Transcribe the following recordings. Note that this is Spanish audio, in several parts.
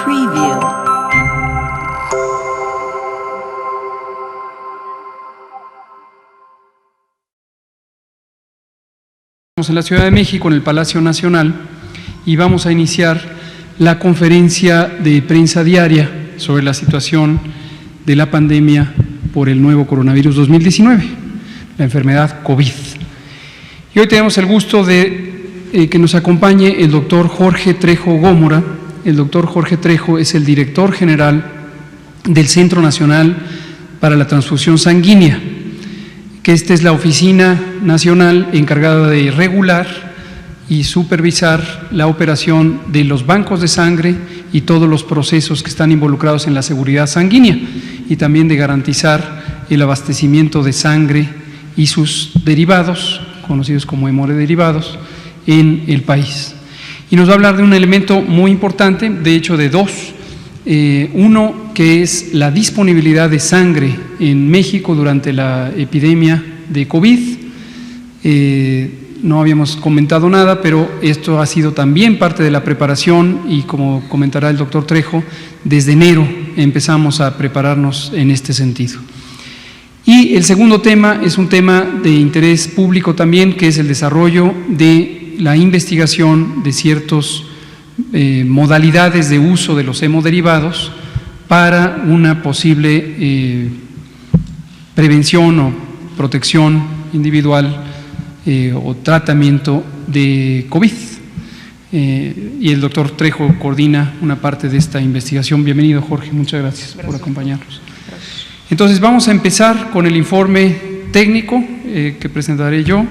Preview. En la Ciudad de México, en el Palacio Nacional, y vamos a iniciar la conferencia de prensa diaria sobre la situación de la pandemia por el nuevo coronavirus 2019, la enfermedad COVID. Y hoy tenemos el gusto de que nos acompañe el doctor Jorge Trejo Gómora. El doctor Jorge Trejo es el director general del Centro Nacional para la Transfusión Sanguínea, que esta es la oficina nacional encargada de regular y supervisar la operación de los bancos de sangre y todos los procesos que están involucrados en la seguridad sanguínea, y también de garantizar el abastecimiento de sangre y sus derivados, conocidos como hemoderivados, en el país. Y nos va a hablar de un elemento muy importante, de hecho de dos. Uno, que es la disponibilidad de sangre en México durante la epidemia de COVID. No habíamos comentado nada, pero esto ha sido también parte de la preparación, y como comentará el doctor Trejo, desde enero empezamos a prepararnos en este sentido. Y el segundo tema es un tema de interés público también, que es el desarrollo de la investigación de ciertas modalidades de uso de los hemoderivados para una posible prevención o protección individual o tratamiento de COVID. Y el doctor Trejo coordina una parte de esta investigación. Bienvenido, Jorge, muchas gracias por acompañarnos. Gracias. Entonces vamos a empezar con el informe técnico que presentaré yo,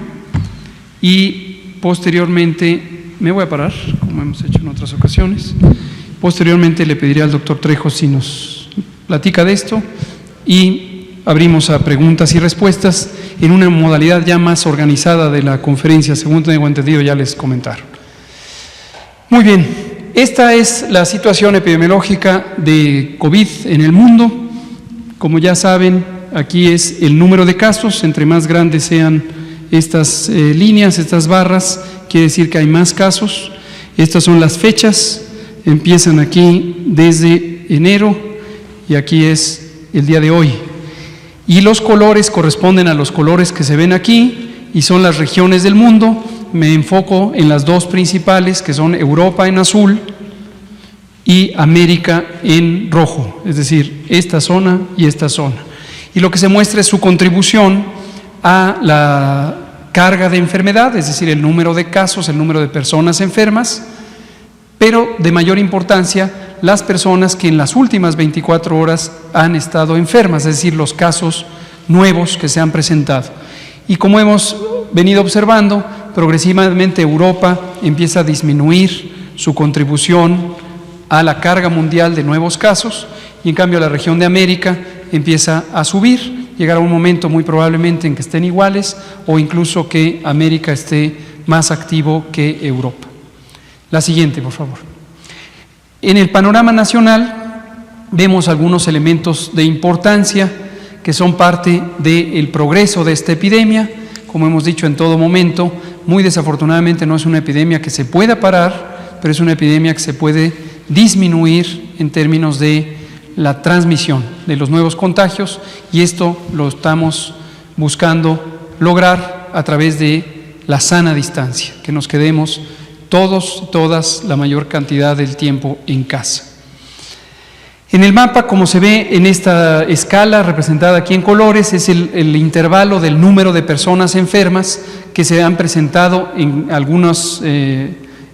y posteriormente me voy a parar, como hemos hecho en otras ocasiones. Posteriormente le pediré al doctor Trejo si nos platica de esto, y abrimos a preguntas y respuestas en una modalidad ya más organizada de la conferencia, según tengo entendido, ya les comentaron. Muy bien, esta es la situación epidemiológica de COVID en el mundo. Como ya saben, aquí es el número de casos. Entre más grandes sean estas líneas, estas barras, quiere decir que hay más casos. Estas son las fechas, empiezan aquí desde enero y aquí es el día de hoy. Y los colores corresponden a los colores que se ven aquí y son las regiones del mundo. Me enfoco en las dos principales, que son Europa en azul y América en rojo, es decir, esta zona y esta zona. Y lo que se muestra es su contribución a la carga de enfermedad, es decir, el número de casos, el número de personas enfermas, pero de mayor importancia, las personas que en las últimas 24 horas han estado enfermas, es decir, los casos nuevos que se han presentado. Y como hemos venido observando, progresivamente Europa empieza a disminuir su contribución a la carga mundial de nuevos casos, y en cambio la región de América empieza a subir. Llegará un momento muy probablemente en que estén iguales, o incluso que América esté más activo que Europa. La siguiente, por favor. En el panorama nacional vemos algunos elementos de importancia que son parte del progreso de esta epidemia. Como hemos dicho en todo momento, muy desafortunadamente no es una epidemia que se pueda parar, pero es una epidemia que se puede disminuir en términos de la transmisión de los nuevos contagios, y esto lo estamos buscando lograr a través de la sana distancia, que nos quedemos todas, la mayor cantidad del tiempo en casa. En el mapa, como se ve en esta escala representada aquí en colores, es el intervalo del número de personas enfermas que se han presentado en algunos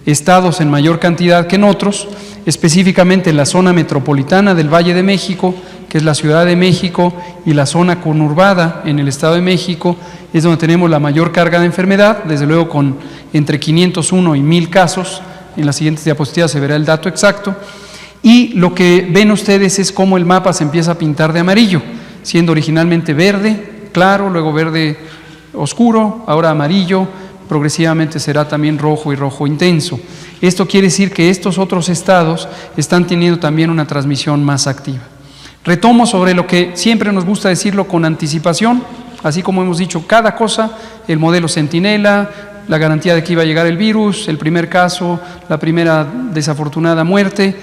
estados en mayor cantidad que en otros, específicamente en la zona metropolitana del Valle de México, que es la Ciudad de México, y la zona conurbada en el Estado de México, es donde tenemos la mayor carga de enfermedad, desde luego con entre 501 y 1000 casos. En las siguientes diapositivas se verá el dato exacto. Y lo que ven ustedes es cómo el mapa se empieza a pintar de amarillo, siendo originalmente verde claro, luego verde oscuro, ahora amarillo, progresivamente será también rojo y rojo intenso. Esto quiere decir que estos otros estados están teniendo también una transmisión más activa. Retomo sobre lo que siempre nos gusta decirlo con anticipación, así como hemos dicho cada cosa, el modelo Centinela, la garantía de que iba a llegar el virus, el primer caso, la primera desafortunada muerte.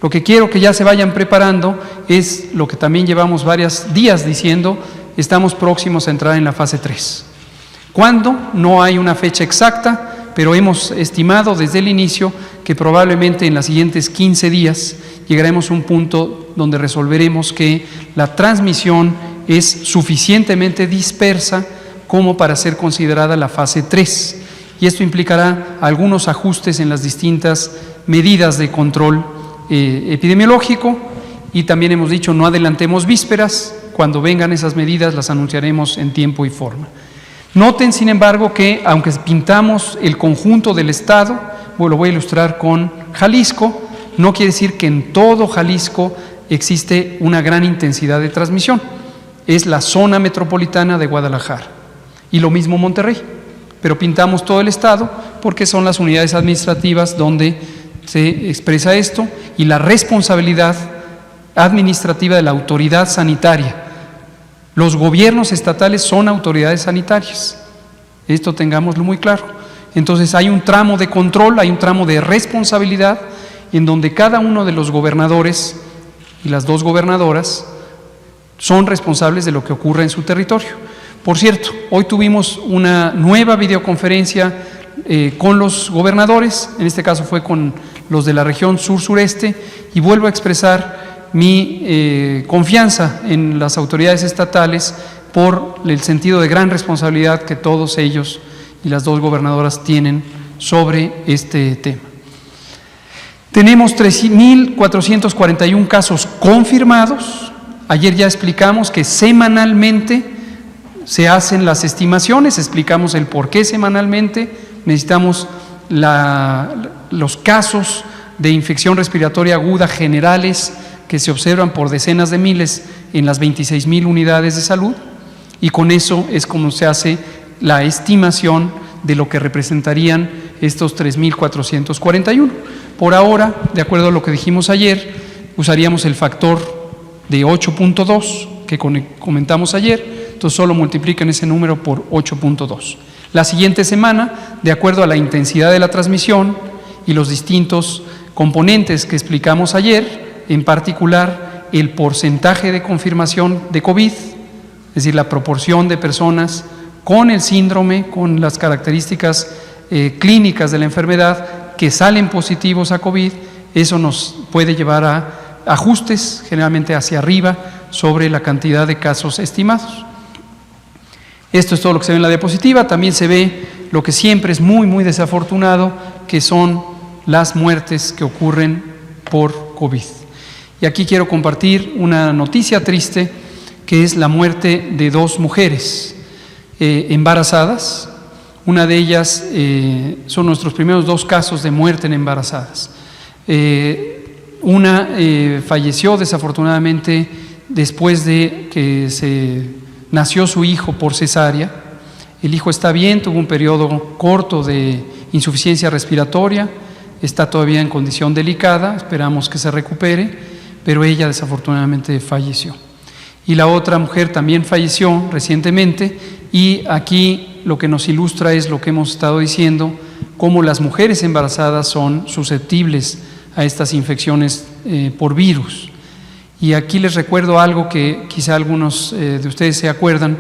Lo que quiero que ya se vayan preparando es lo que también llevamos varios días diciendo: estamos próximos a entrar en la fase 3. ¿Cuándo? No hay una fecha exacta, pero hemos estimado desde el inicio que probablemente en los siguientes 15 días llegaremos a un punto donde resolveremos que la transmisión es suficientemente dispersa como para ser considerada la fase 3. Y esto implicará algunos ajustes en las distintas medidas de control epidemiológico, y también hemos dicho: no adelantemos vísperas, cuando vengan esas medidas las anunciaremos en tiempo y forma. Noten, sin embargo, que aunque pintamos el conjunto del estado, lo voy a ilustrar con Jalisco, no quiere decir que en todo Jalisco existe una gran intensidad de transmisión. Es la zona metropolitana de Guadalajara, y lo mismo Monterrey, pero pintamos todo el estado porque son las unidades administrativas donde se expresa esto, y la responsabilidad administrativa de la autoridad sanitaria. Los gobiernos estatales son autoridades sanitarias, esto tengámoslo muy claro. Entonces hay un tramo de control, hay un tramo de responsabilidad en donde cada uno de los gobernadores y las 2 gobernadoras son responsables de lo que ocurre en su territorio. Por cierto, hoy tuvimos una nueva videoconferencia con los gobernadores, en este caso fue con los de la región sur-sureste, y vuelvo a expresar mi confianza en las autoridades estatales por el sentido de gran responsabilidad que todos ellos y las 2 gobernadoras tienen sobre este tema. Tenemos 3.441 casos confirmados. Ayer ya explicamos que semanalmente se hacen las estimaciones, explicamos el por qué semanalmente. Necesitamos los casos de infección respiratoria aguda generales que se observan por decenas de miles en las 26,000 unidades de salud, y con eso es como se hace la estimación de lo que representarían estos 3.441. Por ahora, de acuerdo a lo que dijimos ayer, usaríamos el factor de 8.2 que comentamos ayer, entonces solo multiplican ese número por 8.2. La siguiente semana, de acuerdo a la intensidad de la transmisión y los distintos componentes que explicamos ayer, en particular el porcentaje de confirmación de COVID, es decir, la proporción de personas con el síndrome, con las características clínicas de la enfermedad que salen positivos a COVID, eso nos puede llevar a ajustes, generalmente hacia arriba, sobre la cantidad de casos estimados. Esto es todo lo que se ve en la diapositiva. También se ve lo que siempre es muy, muy desafortunado, que son las muertes que ocurren por COVID. Y aquí quiero compartir una noticia triste, que es la muerte de 2 mujeres embarazadas. Una de ellas son nuestros primeros 2 casos de muerte en embarazadas. Una falleció desafortunadamente después de que nació su hijo por cesárea. El hijo está bien, tuvo un periodo corto de insuficiencia respiratoria, está todavía en condición delicada, esperamos que se recupere, pero ella desafortunadamente falleció. Y la otra mujer también falleció recientemente, y aquí lo que nos ilustra es lo que hemos estado diciendo, cómo las mujeres embarazadas son susceptibles a estas infecciones por virus. Y aquí les recuerdo algo que quizá algunos de ustedes se acuerdan.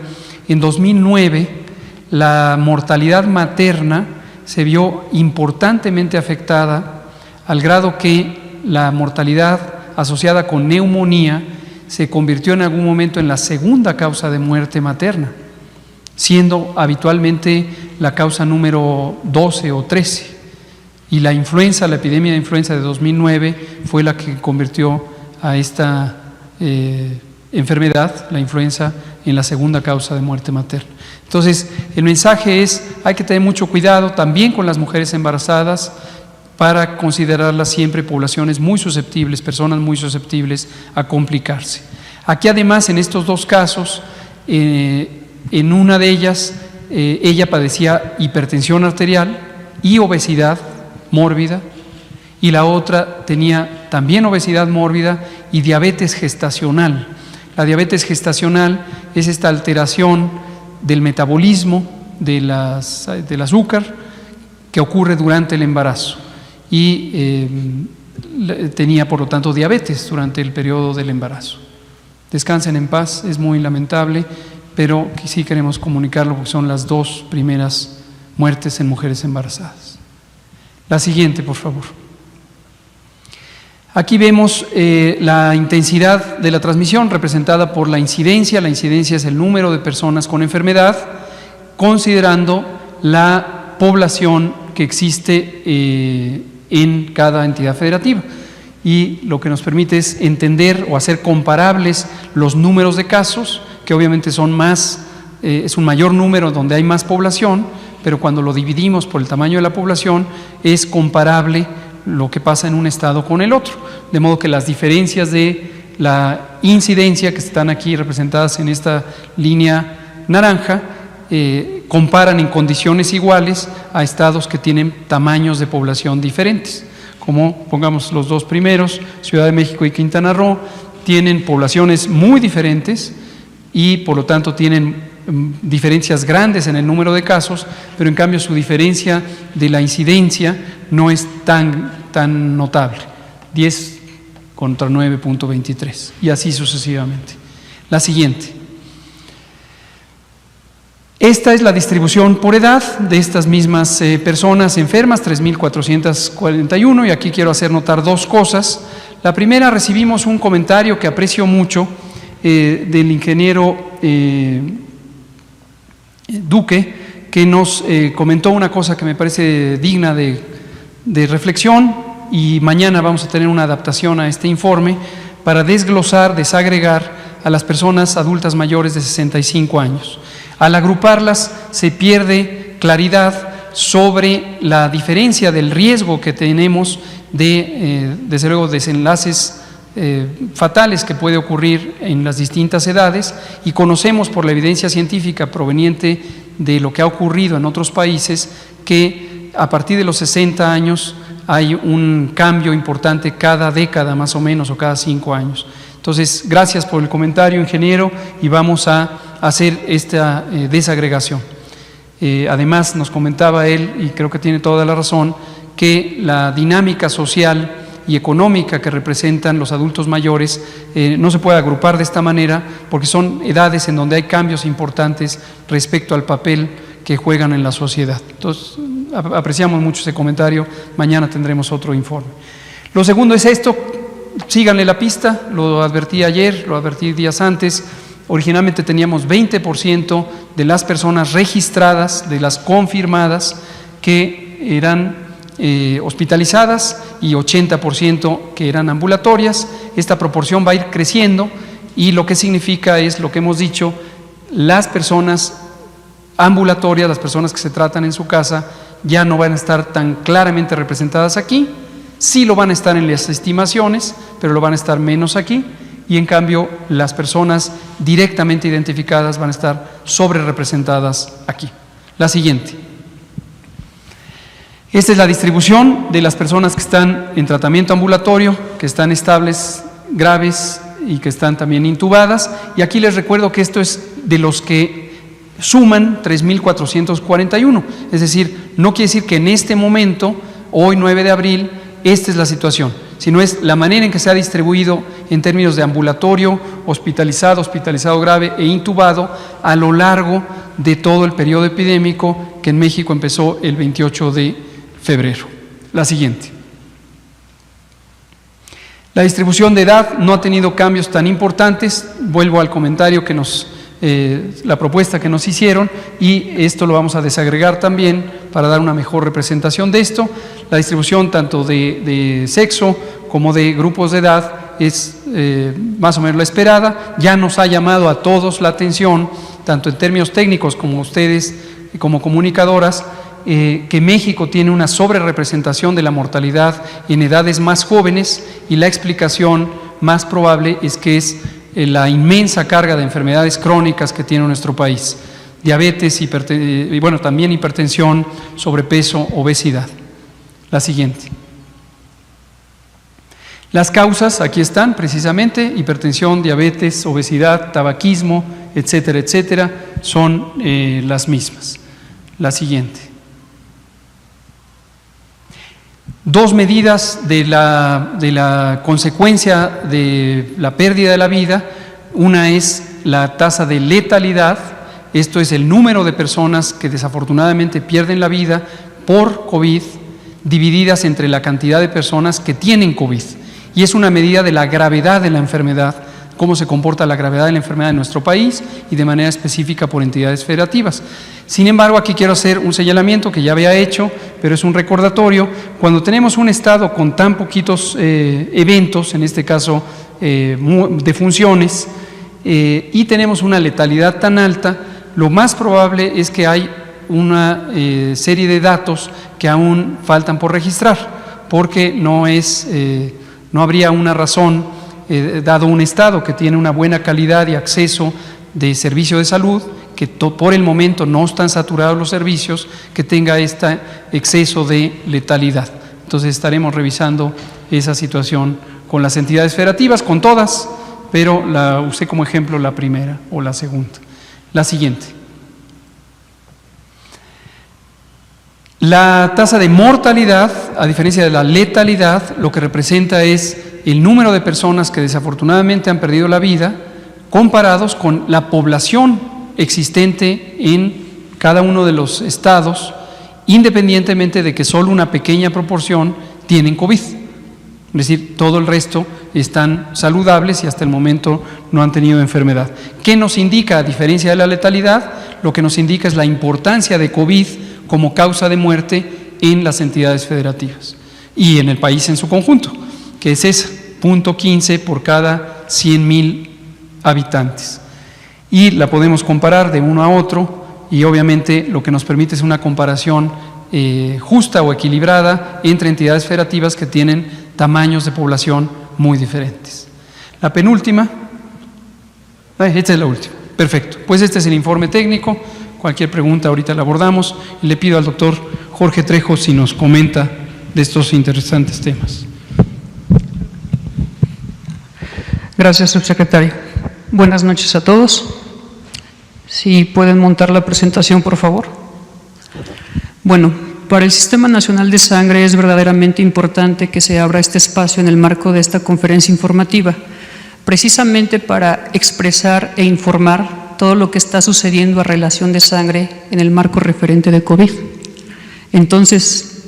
En 2009 la mortalidad materna se vio importantemente afectada, al grado que la mortalidad asociada con neumonía se convirtió en algún momento en la segunda causa de muerte materna, siendo habitualmente la causa número 12 o 13. Y la influenza, la epidemia de influenza de 2009 fue la que convirtió a esta enfermedad, la influenza, en la segunda causa de muerte materna. Entonces, el mensaje es: hay que tener mucho cuidado también con las mujeres embarazadas, para considerarlas siempre poblaciones muy susceptibles, personas muy susceptibles a complicarse. Aquí además, en estos 2 casos, en una de ellas, ella padecía hipertensión arterial y obesidad mórbida, y la otra tenía también obesidad mórbida y diabetes gestacional. La diabetes gestacional es esta alteración del metabolismo del azúcar que ocurre durante el embarazo, y tenía por lo tanto diabetes durante el periodo del embarazo. Descansen en paz, es muy lamentable, pero sí queremos comunicarlo porque son las 2 primeras muertes en mujeres embarazadas. La siguiente, por favor. Aquí vemos la intensidad de la transmisión representada por la incidencia. La incidencia es el número de personas con enfermedad, considerando la población que existe en cada entidad federativa. Y lo que nos permite es entender o hacer comparables los números de casos, que obviamente son más, es un mayor número donde hay más población, pero cuando lo dividimos por el tamaño de la población es comparable lo que pasa en un estado con el otro, de modo que las diferencias de la incidencia que están aquí representadas en esta línea naranja comparan en condiciones iguales a estados que tienen tamaños de población diferentes, como pongamos los 2 primeros, Ciudad de México y Quintana Roo, tienen poblaciones muy diferentes y por lo tanto tienen diferencias grandes en el número de casos, pero en cambio su diferencia de la incidencia no es tan notable, 10 contra 9.23 y así sucesivamente. La siguiente. Esta es la distribución por edad de estas mismas personas enfermas, 3.441, y aquí quiero hacer notar 2 cosas. La primera, recibimos un comentario que aprecio mucho del ingeniero Duque, que nos comentó una cosa que me parece digna de reflexión, y mañana vamos a tener una adaptación a este informe para desglosar, desagregar a las personas adultas mayores de 65 años. Al agruparlas se pierde claridad sobre la diferencia del riesgo que tenemos de, desde luego, desenlaces fatales que puede ocurrir en las distintas edades, y conocemos por la evidencia científica proveniente de lo que ha ocurrido en otros países que a partir de los 60 años hay un cambio importante cada década más o menos, o cada 5 años. Entonces, gracias por el comentario, ingeniero, y vamos a hacer esta desagregación. Además, nos comentaba él, y creo que tiene toda la razón, que la dinámica social y económica que representan los adultos mayores no se puede agrupar de esta manera porque son edades en donde hay cambios importantes respecto al papel que juegan en la sociedad. Entonces, apreciamos mucho ese comentario, mañana tendremos otro informe. Lo segundo es esto, síganle la pista, lo advertí ayer, lo advertí días antes. Originalmente teníamos 20% de las personas registradas, de las confirmadas, que eran hospitalizadas y 80% que eran ambulatorias. Esta proporción va a ir creciendo y lo que significa es lo que hemos dicho: las personas ambulatorias, las personas que se tratan en su casa, ya no van a estar tan claramente representadas aquí. Sí lo van a estar en las estimaciones, pero lo van a estar menos aquí, y en cambio las personas directamente identificadas van a estar sobre representadas aquí. La siguiente. Esta es la distribución de las personas que están en tratamiento ambulatorio, que están estables, graves y que están también intubadas, y aquí les recuerdo que esto es de los que suman 3.441, es decir, no quiere decir que en este momento, hoy 9 de abril, esta es la situación, sino es la manera en que se ha distribuido en términos de ambulatorio, hospitalizado, hospitalizado grave e intubado a lo largo de todo el periodo epidémico que en México empezó el 28 de febrero. La siguiente. La distribución de edad no ha tenido cambios tan importantes. Vuelvo al comentario que la propuesta que nos hicieron, y esto lo vamos a desagregar también para dar una mejor representación de esto. La distribución tanto de sexo como de grupos de edad es más o menos la esperada. Ya nos ha llamado a todos la atención, tanto en términos técnicos como ustedes como comunicadoras, que México tiene una sobrerepresentación de la mortalidad en edades más jóvenes, y la explicación más probable es que es la inmensa carga de enfermedades crónicas que tiene nuestro país: diabetes, y bueno, también hipertensión, sobrepeso, obesidad. La siguiente. Las causas, aquí están precisamente: hipertensión, diabetes, obesidad, tabaquismo, etcétera, etcétera, son las mismas. La siguiente. Dos medidas de la consecuencia de la pérdida de la vida. Una es la tasa de letalidad, esto es el número de personas que desafortunadamente pierden la vida por COVID, divididas entre la cantidad de personas que tienen COVID. Y es una medida de la gravedad de la enfermedad, cómo se comporta la gravedad de la enfermedad en nuestro país y de manera específica por entidades federativas. Sin embargo, aquí quiero hacer un señalamiento que ya había hecho, pero es un recordatorio. Cuando tenemos un estado con tan poquitos eventos, en este caso defunciones, y tenemos una letalidad tan alta, lo más probable es que hay una serie de datos que aún faltan por registrar, porque no habría una razón, dado un estado que tiene una buena calidad y acceso de servicio de salud, que por el momento no están saturados los servicios, que tenga este exceso de letalidad. Entonces estaremos revisando esa situación con las entidades federativas, con todas, pero la usé como ejemplo la primera o la segunda. La siguiente. La tasa de mortalidad, a diferencia de la letalidad, lo que representa es el número de personas que desafortunadamente han perdido la vida comparados con la población existente en cada uno de los estados, independientemente de que solo una pequeña proporción tienen COVID. Es decir, todo el resto están saludables y hasta el momento no han tenido enfermedad. ¿Qué nos indica, a diferencia de la letalidad? Lo que nos indica es la importancia de COVID como causa de muerte en las entidades federativas y en el país en su conjunto, que es ese, 0.15 por cada 100,000 habitantes. Y la podemos comparar de uno a otro y obviamente lo que nos permite es una comparación justa o equilibrada entre entidades federativas que tienen tamaños de población muy diferentes. La penúltima, esta es la última, perfecto. Pues este es el informe técnico, cualquier pregunta ahorita la abordamos y le pido al doctor Jorge Trejo si nos comenta de estos interesantes temas. Gracias, subsecretario. Buenas noches a todos. Si pueden montar la presentación, por favor. Bueno, para el Sistema Nacional de Sangre es verdaderamente importante que se abra este espacio en el marco de esta conferencia informativa, precisamente para expresar e informar todo lo que está sucediendo a relación de sangre en el marco referente de COVID. Entonces,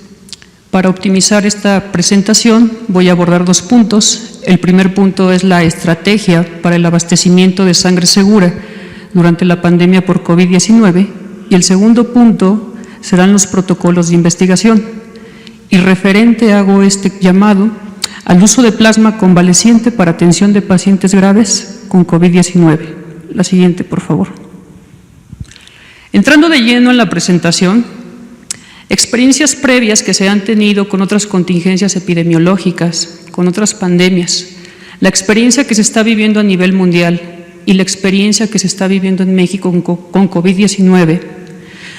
para optimizar esta presentación voy a abordar dos puntos. El primer punto es la estrategia para el abastecimiento de sangre segura durante la pandemia por COVID-19 y el segundo punto serán los protocolos de investigación. Y referente hago este llamado al uso de plasma convaleciente para atención de pacientes graves con COVID-19. La siguiente, por favor. Entrando de lleno en la presentación, experiencias previas que se han tenido con otras contingencias epidemiológicas, con otras pandemias, la experiencia que se está viviendo a nivel mundial y la experiencia que se está viviendo en México con COVID-19,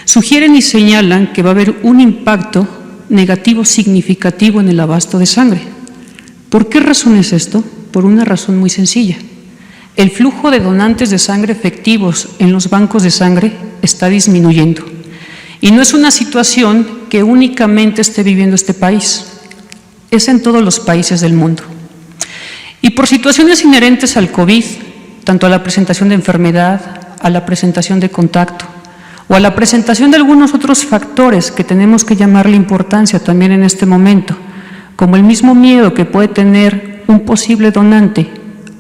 sugieren y señalan que va a haber un impacto negativo significativo en el abasto de sangre. ¿Por qué razón es esto? Por una razón muy sencilla. El flujo de donantes de sangre efectivos en los bancos de sangre está disminuyendo. Y no es una situación que únicamente esté viviendo este país, es en todos los países del mundo. Y por situaciones inherentes al COVID, tanto a la presentación de enfermedad, a la presentación de contacto, o a la presentación de algunos otros factores que tenemos que llamarle importancia también en este momento, como el mismo miedo que puede tener un posible donante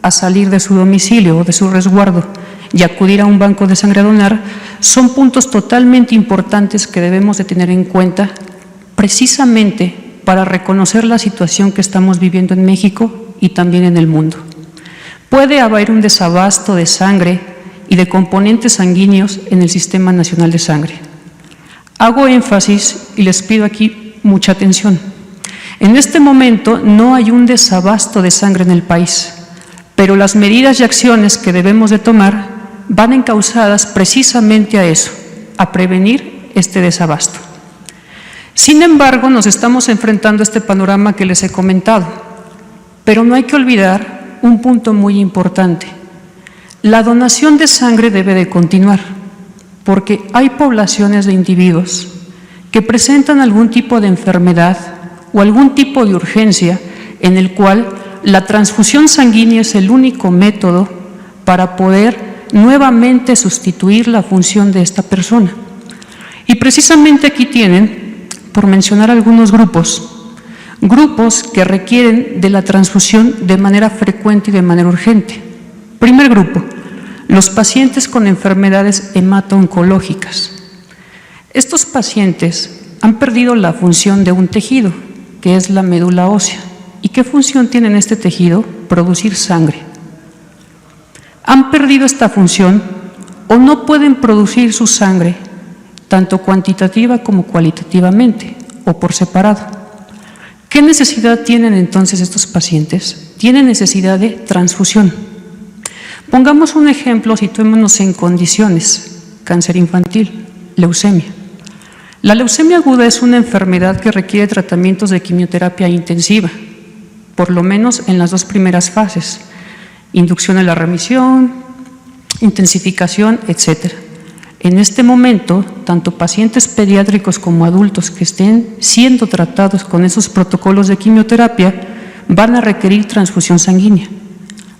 a salir de su domicilio o de su resguardo y acudir a un banco de sangre a donar, son puntos totalmente importantes que debemos de tener en cuenta precisamente para reconocer la situación que estamos viviendo en México y también en el mundo. Puede haber un desabasto de sangre y de componentes sanguíneos en el Sistema Nacional de Sangre. Hago énfasis y les pido aquí mucha atención. En este momento no hay un desabasto de sangre en el país, pero las medidas y acciones que debemos de tomar van encausadas precisamente a eso, a prevenir este desabasto. Sin embargo, nos estamos enfrentando a este panorama que les he comentado, pero no hay que olvidar un punto muy importante. La donación de sangre debe de continuar, porque hay poblaciones de individuos que presentan algún tipo de enfermedad o algún tipo de urgencia en el cual la transfusión sanguínea es el único método para poder nuevamente sustituir la función de esta persona. Y precisamente aquí tienen, por mencionar algunos grupos que requieren de la transfusión de manera frecuente y de manera urgente. Primer grupo, los pacientes con enfermedades hemato-oncológicas. Estos pacientes han perdido la función de un tejido, que es la médula ósea. ¿Y qué función tiene en este tejido? Producir sangre. Han perdido esta función o no pueden producir su sangre, tanto cuantitativa como cualitativamente, o por separado. ¿Qué necesidad tienen entonces estos pacientes? Tienen necesidad de transfusión. Pongamos un ejemplo, situémonos en condiciones: cáncer infantil, leucemia. La leucemia aguda es una enfermedad que requiere tratamientos de quimioterapia intensiva, por lo menos en las 2 primeras fases: inducción a la remisión, intensificación, etc. En este momento, tanto pacientes pediátricos como adultos que estén siendo tratados con esos protocolos de quimioterapia van a requerir transfusión sanguínea.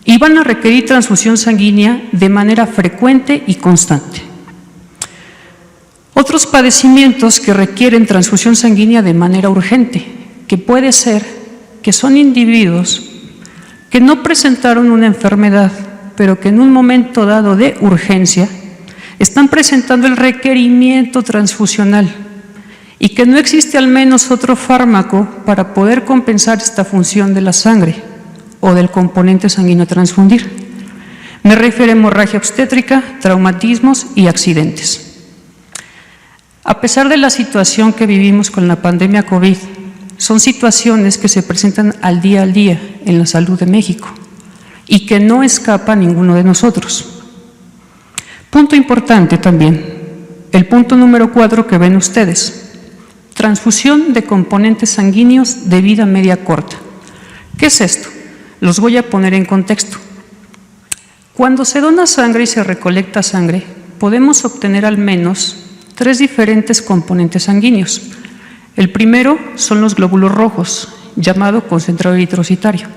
Y van a requerir transfusión sanguínea de manera frecuente y constante. Otros padecimientos que requieren transfusión sanguínea de manera urgente, que puede ser que son individuos que no presentaron una enfermedad, pero que en un momento dado de urgencia están presentando el requerimiento transfusional y que no existe al menos otro fármaco para poder compensar esta función de la sangre o del componente sanguíneo a transfundir. Me refiero a hemorragia obstétrica, traumatismos y accidentes. A pesar de la situación que vivimos con la pandemia COVID, son situaciones que se presentan al día en la salud de México y que no escapa a ninguno de nosotros. Punto importante también, el punto número 4 que ven ustedes: transfusión de componentes sanguíneos de vida media corta. ¿Qué es esto? Los voy a poner en contexto. Cuando se dona sangre y se recolecta sangre, podemos obtener al menos 3 diferentes componentes sanguíneos. El primero son los glóbulos rojos, llamado concentrado eritrocitario.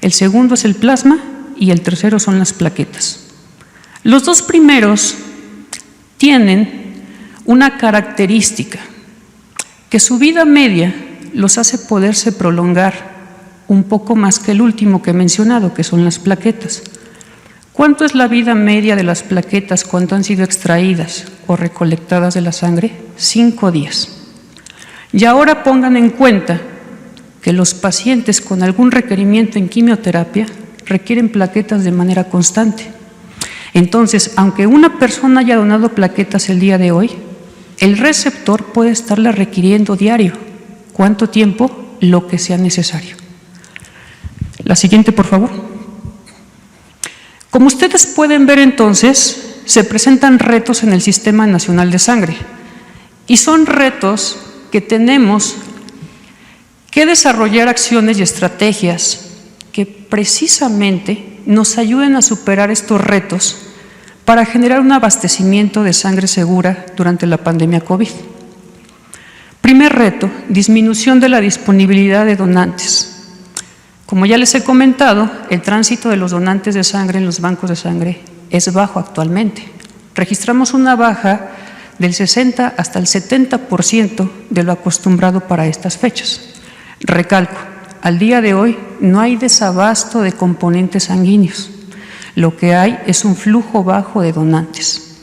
El segundo es el plasma y el tercero son las plaquetas. Los 2 primeros tienen una característica, que su vida media los hace poderse prolongar un poco más que el último que he mencionado, que son las plaquetas. ¿Cuánto es la vida media de las plaquetas cuando han sido extraídas o recolectadas de la sangre? 5 días. Y ahora pongan en cuenta que los pacientes con algún requerimiento en quimioterapia requieren plaquetas de manera constante. Entonces, aunque una persona haya donado plaquetas el día de hoy, el receptor puede estarla requiriendo diario. ¿Cuánto tiempo? Lo que sea necesario. La siguiente, por favor. Como ustedes pueden ver, entonces, se presentan retos en el Sistema Nacional de Sangre. Y son retos que tenemos que desarrollar acciones y estrategias que precisamente nos ayuden a superar estos retos para generar un abastecimiento de sangre segura durante la pandemia COVID. Primer reto: disminución de la disponibilidad de donantes. Como ya les he comentado, el tránsito de los donantes de sangre en los bancos de sangre es bajo actualmente. Registramos una baja del 60 hasta el 70% de lo acostumbrado para estas fechas. Recalco, al día de hoy no hay desabasto de componentes sanguíneos. Lo que hay es un flujo bajo de donantes.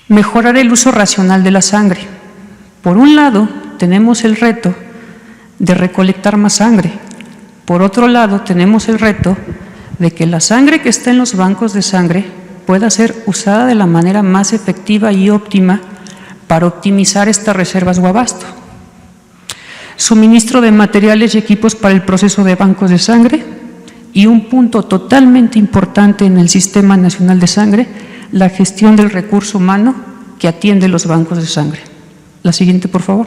Mejorar el uso racional de la sangre. Por un lado, tenemos el reto de recolectar más sangre. Por otro lado, tenemos el reto de que la sangre que está en los bancos de sangre pueda ser usada de la manera más efectiva y óptima para optimizar estas reservas o abasto. Suministro de materiales y equipos para el proceso de bancos de sangre. Y un punto totalmente importante en el Sistema Nacional de Sangre, la gestión del recurso humano que atiende los bancos de sangre. La siguiente, por favor.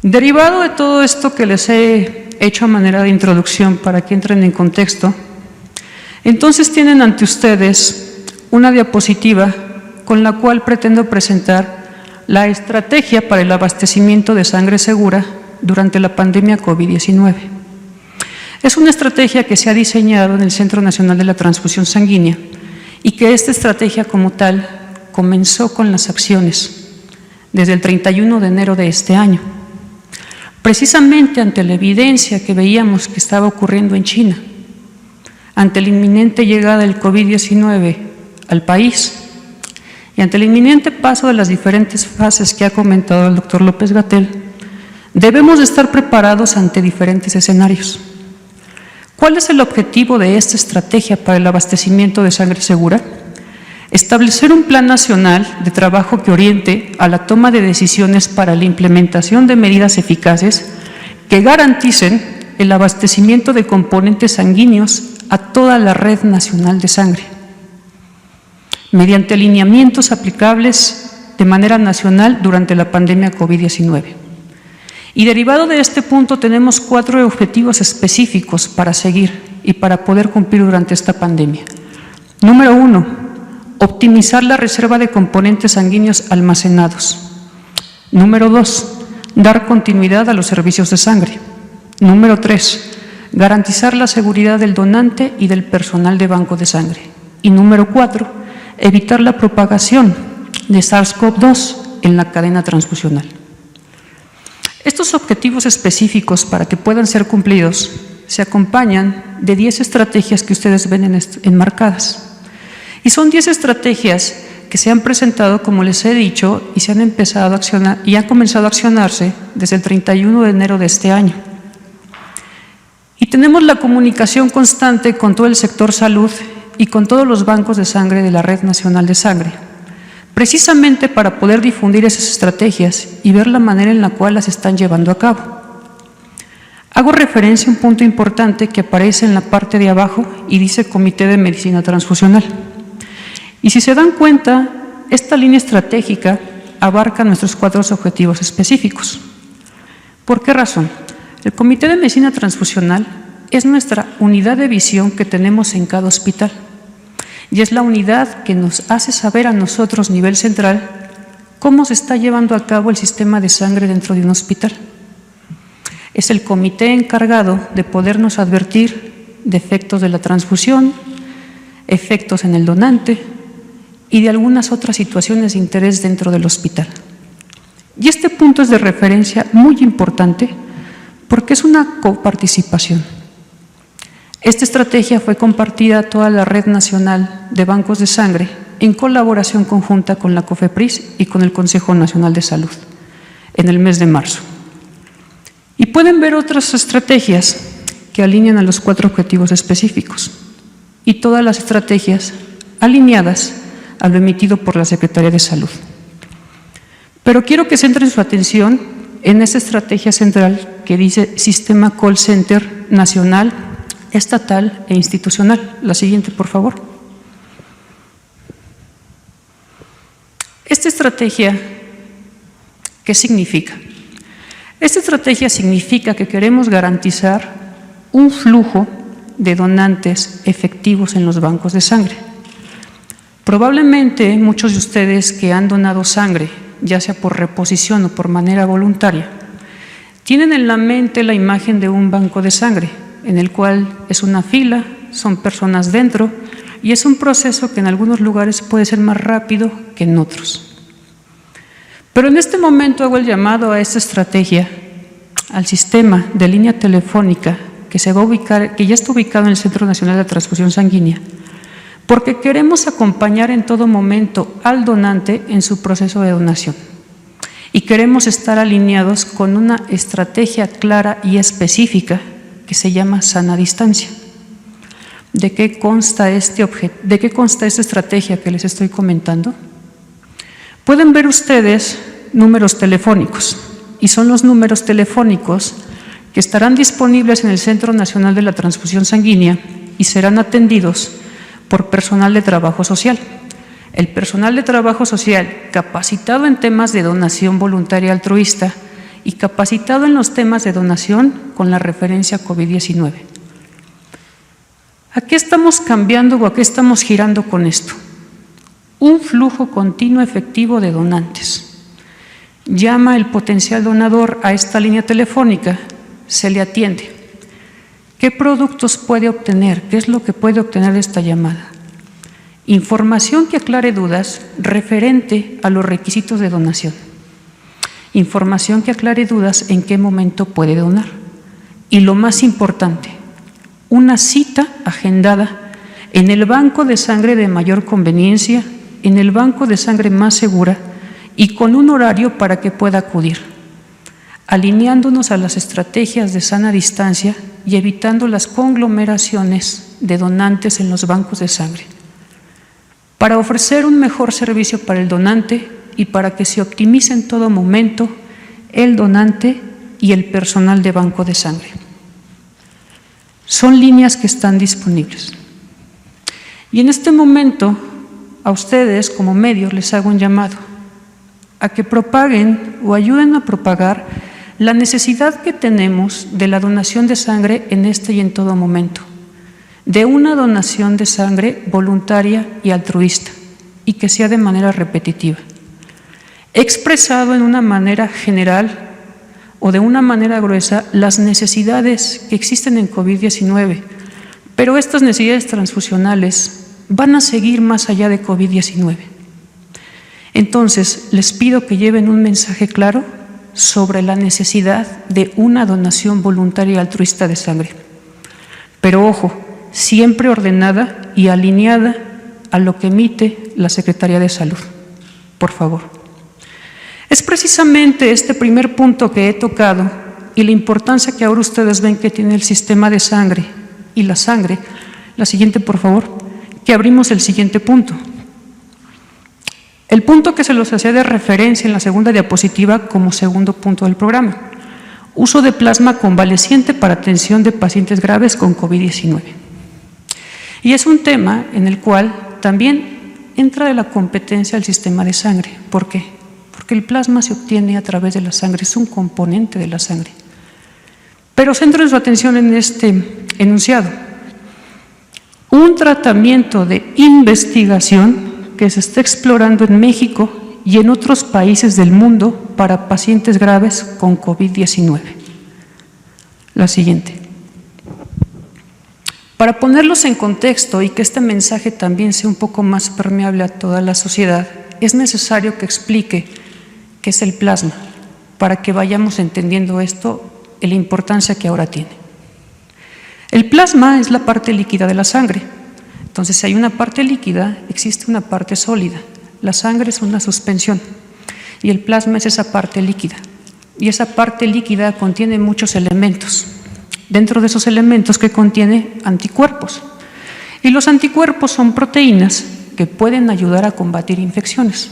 Derivado de todo esto que les he hecho a manera de introducción para que entren en contexto, entonces tienen ante ustedes una diapositiva con la cual pretendo presentar la estrategia para el abastecimiento de sangre segura durante la pandemia COVID-19. Es una estrategia que se ha diseñado en el Centro Nacional de la Transfusión Sanguínea y que esta estrategia como tal comenzó con las acciones desde el 31 de enero de este año, precisamente ante la evidencia que veíamos que estaba ocurriendo en China, ante la inminente llegada del COVID-19 al país y ante el inminente paso de las diferentes fases que ha comentado el doctor López-Gatell. Debemos de estar preparados ante diferentes escenarios. ¿Cuál es el objetivo de esta estrategia para el abastecimiento de sangre segura? Establecer un plan nacional de trabajo que oriente a la toma de decisiones para la implementación de medidas eficaces que garanticen el abastecimiento de componentes sanguíneos a toda la red nacional de sangre, mediante alineamientos aplicables de manera nacional durante la pandemia COVID-19. Y derivado de este punto tenemos 4 objetivos específicos para seguir y para poder cumplir durante esta pandemia. Número 1, optimizar la reserva de componentes sanguíneos almacenados. Número 2, dar continuidad a los servicios de sangre. Número 3, garantizar la seguridad del donante y del personal de banco de sangre. Y número 4, evitar la propagación de SARS-CoV-2 en la cadena transfusional. Estos objetivos específicos, para que puedan ser cumplidos, se acompañan de 10 estrategias que ustedes ven enmarcadas. Y son 10 estrategias que se han presentado, como les he dicho, y se han empezado a accionar y han comenzado a accionarse desde el 31 de enero de este año. Y tenemos la comunicación constante con todo el sector salud y con todos los bancos de sangre de la Red Nacional de Sangre, precisamente para poder difundir esas estrategias y ver la manera en la cual las están llevando a cabo. Hago referencia a un punto importante que aparece en la parte de abajo y dice Comité de Medicina Transfusional. Y si se dan cuenta, esta línea estratégica abarca nuestros 4 objetivos específicos. ¿Por qué razón? El Comité de Medicina Transfusional es nuestra unidad de visión que tenemos en cada hospital. Y es la unidad que nos hace saber a nosotros, nivel central, cómo se está llevando a cabo el sistema de sangre dentro de un hospital. Es el comité encargado de podernos advertir de efectos de la transfusión, efectos en el donante y de algunas otras situaciones de interés dentro del hospital. Y este punto es de referencia muy importante porque es una coparticipación. Esta estrategia fue compartida a toda la red nacional de bancos de sangre en colaboración conjunta con la COFEPRIS y con el Consejo Nacional de Salud en el mes de marzo. Y pueden ver otras estrategias que alinean a los 4 objetivos específicos y todas las estrategias alineadas a lo emitido por la Secretaría de Salud. Pero quiero que centren su atención en esa estrategia central que dice Sistema Call Center Nacional, Estatal e Institucional. La siguiente, por favor. Esta estrategia, ¿qué significa? Esta estrategia significa que queremos garantizar un flujo de donantes efectivos en los bancos de sangre. Probablemente muchos de ustedes que han donado sangre, ya sea por reposición o por manera voluntaria, tienen en la mente la imagen de un banco de sangre, en el cual es una fila, son personas dentro, y es un proceso que en algunos lugares puede ser más rápido que en otros. Pero en este momento hago el llamado a esta estrategia, al sistema de línea telefónica que se va a ubicar, que ya está ubicado en el Centro Nacional de la Transfusión Sanguínea, porque queremos acompañar en todo momento al donante en su proceso de donación. Y queremos estar alineados con una estrategia clara y específica que se llama sana distancia. ¿De qué consta esta estrategia que les estoy comentando? Pueden ver ustedes números telefónicos, y son los números telefónicos que estarán disponibles en el Centro Nacional de la Transfusión Sanguínea y serán atendidos por personal de trabajo social. El personal de trabajo social capacitado en temas de donación voluntaria altruista y capacitado en los temas de donación con la referencia COVID-19. ¿A qué estamos cambiando o a qué estamos girando con esto? Un flujo continuo efectivo de donantes. Llama el potencial donador a esta línea telefónica, se le atiende. ¿Qué productos puede obtener? ¿Qué es lo que puede obtener de esta llamada? Información que aclare dudas referente a los requisitos de donación. Información que aclare dudas en qué momento puede donar. Y lo más importante, una cita agendada en el banco de sangre de mayor conveniencia, en el banco de sangre más segura y con un horario para que pueda acudir, alineándonos a las estrategias de sana distancia y evitando las conglomeraciones de donantes en los bancos de sangre, para ofrecer un mejor servicio para el donante y para que se optimice en todo momento el donante y el personal de banco de sangre. Son líneas que están disponibles. Y en este momento, a ustedes como medios les hago un llamado a que propaguen o ayuden a propagar la necesidad que tenemos de la donación de sangre en este y en todo momento, de una donación de sangre voluntaria y altruista, y que sea de manera repetitiva. He expresado en una manera general o de una manera gruesa las necesidades que existen en COVID-19, pero estas necesidades transfusionales van a seguir más allá de COVID-19. Entonces, les pido que lleven un mensaje claro sobre la necesidad de una donación voluntaria y altruista de sangre. Pero ojo, siempre ordenada y alineada a lo que emite la Secretaría de Salud. Por favor. Es precisamente este primer punto que he tocado y la importancia que ahora ustedes ven que tiene el sistema de sangre y la sangre. La siguiente, por favor, que abrimos el siguiente punto. El punto que se los hacía de referencia en la segunda diapositiva como segundo punto del programa. Uso de plasma convaleciente para atención de pacientes graves con COVID-19. Y es un tema en el cual también entra de la competencia el sistema de sangre. ¿Por qué? Porque el plasma se obtiene a través de la sangre, es un componente de la sangre. Pero centren su atención en este enunciado. Un tratamiento de investigación que se está explorando en México y en otros países del mundo para pacientes graves con COVID-19. La siguiente. Para ponerlos en contexto y que este mensaje también sea un poco más permeable a toda la sociedad, es necesario que explique qué es el plasma, para que vayamos entendiendo esto y la importancia que ahora tiene. El plasma es la parte líquida de la sangre. Entonces, si hay una parte líquida, existe una parte sólida. La sangre es una suspensión y el plasma es esa parte líquida. Y esa parte líquida contiene muchos elementos. Dentro de esos elementos que contiene anticuerpos. Y los anticuerpos son proteínas que pueden ayudar a combatir infecciones.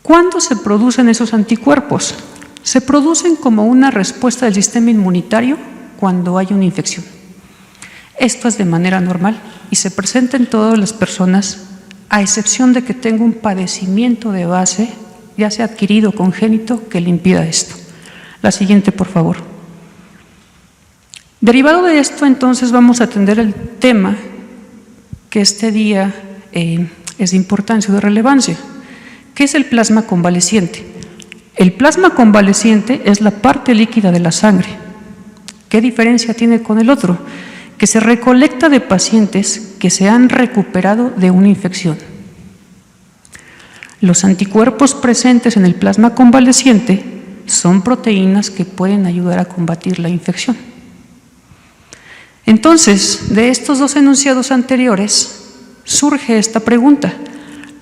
¿Cuándo se producen esos anticuerpos? Se producen como una respuesta del sistema inmunitario cuando hay una infección. Esto es de manera normal y se presenta en todas las personas, a excepción de que tenga un padecimiento de base, ya sea adquirido o congénito, que le impida esto. La siguiente, por favor. Derivado de esto, entonces, vamos a atender el tema que este día es de importancia o de relevancia. ¿Qué es el plasma convaleciente? El plasma convaleciente es la parte líquida de la sangre. ¿Qué diferencia tiene con el otro? Que se recolecta de pacientes que se han recuperado de una infección. Los anticuerpos presentes en el plasma convaleciente son proteínas que pueden ayudar a combatir la infección. Entonces, de estos dos enunciados anteriores, surge esta pregunta.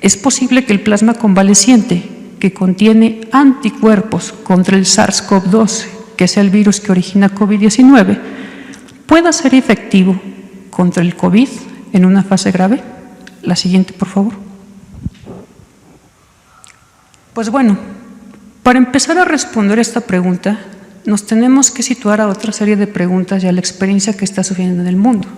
¿Es posible que el plasma convaleciente, que contiene anticuerpos contra el SARS-CoV-2, que es el virus que origina COVID-19, pueda ser efectivo contra el COVID en una fase grave? La siguiente, por favor. Pues bueno, para empezar a responder esta pregunta, nos tenemos que situar a otra serie de preguntas y a la experiencia que está sucediendo en el mundo.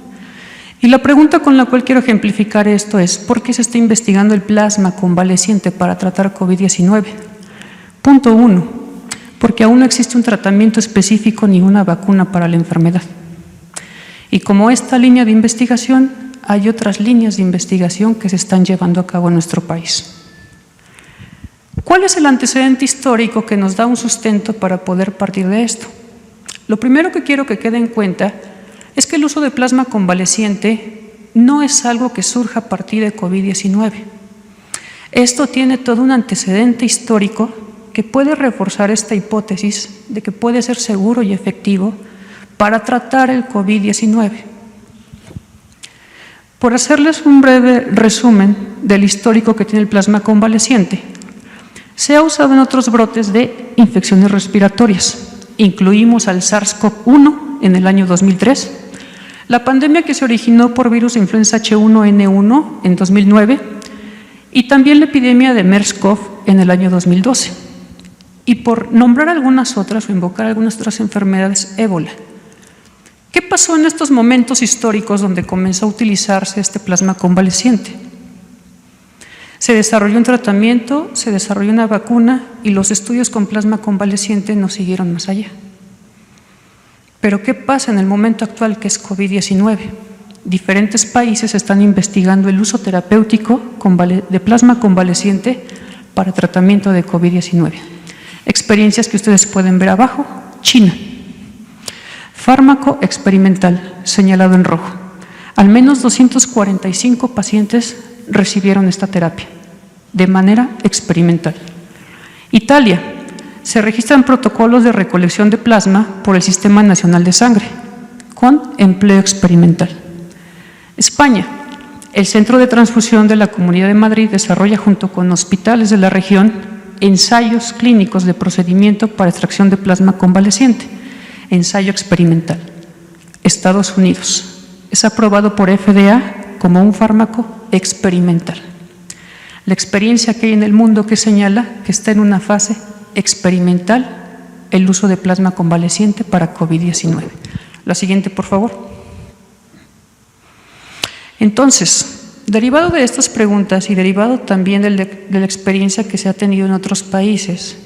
Y la pregunta con la cual quiero ejemplificar esto es: ¿por qué se está investigando el plasma convaleciente para tratar COVID-19? Punto 1, porque aún no existe un tratamiento específico ni una vacuna para la enfermedad. Y como esta línea de investigación, hay otras líneas de investigación que se están llevando a cabo en nuestro país. ¿Cuál es el antecedente histórico que nos da un sustento para poder partir de esto? Lo primero que quiero que quede en cuenta es que el uso de plasma convaleciente no es algo que surja a partir de COVID-19. Esto tiene todo un antecedente histórico que puede reforzar esta hipótesis de que puede ser seguro y efectivo para tratar el COVID-19. Por hacerles un breve resumen del histórico que tiene el plasma convaleciente, se ha usado en otros brotes de infecciones respiratorias. Incluimos al SARS-CoV-1 en el año 2003, la pandemia que se originó por virus de influenza H1N1 en 2009 y también la epidemia de MERS-CoV en el año 2012. Y por nombrar algunas otras o invocar algunas otras enfermedades, ébola. ¿Qué pasó en estos momentos históricos donde comenzó a utilizarse este plasma convaleciente? Se desarrolló un tratamiento, se desarrolló una vacuna y los estudios con plasma convaleciente no siguieron más allá. Pero ¿qué pasa en el momento actual que es COVID-19? Diferentes países están investigando el uso terapéutico de plasma convaleciente para tratamiento de COVID-19. Experiencias que ustedes pueden ver abajo. China. Fármaco experimental, señalado en rojo. Al menos 245 pacientes recibieron esta terapia de manera experimental. Italia. Se registran protocolos de recolección de plasma por el Sistema Nacional de Sangre, con empleo experimental. España. El Centro de Transfusión de la Comunidad de Madrid desarrolla junto con hospitales de la región ensayos clínicos de procedimiento para extracción de plasma convaleciente, ensayo experimental. Estados Unidos. Es aprobado por FDA como un fármaco experimental. La experiencia que hay en el mundo que señala que está en una fase experimental el uso de plasma convaleciente para COVID-19. La siguiente, por favor. Entonces, derivado de estas preguntas y derivado también de la experiencia que se ha tenido en otros países,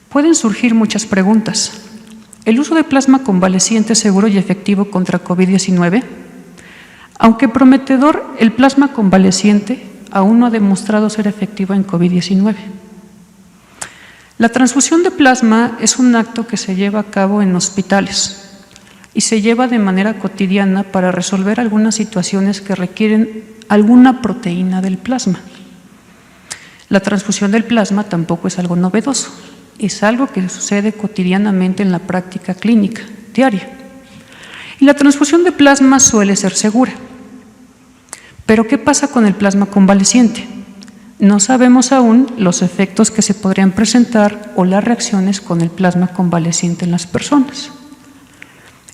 pueden surgir muchas preguntas. ¿El uso de plasma convaleciente es seguro y efectivo contra COVID-19? Aunque prometedor, el plasma convaleciente aún no ha demostrado ser efectivo en COVID-19. La transfusión de plasma es un acto que se lleva a cabo en hospitales y se lleva de manera cotidiana para resolver algunas situaciones que requieren alguna proteína del plasma. La transfusión del plasma tampoco es algo novedoso, es algo que sucede cotidianamente en la práctica clínica diaria. Y la transfusión de plasma suele ser segura. Pero ¿qué pasa con el plasma convaleciente? No sabemos aún los efectos que se podrían presentar o las reacciones con el plasma convaleciente en las personas.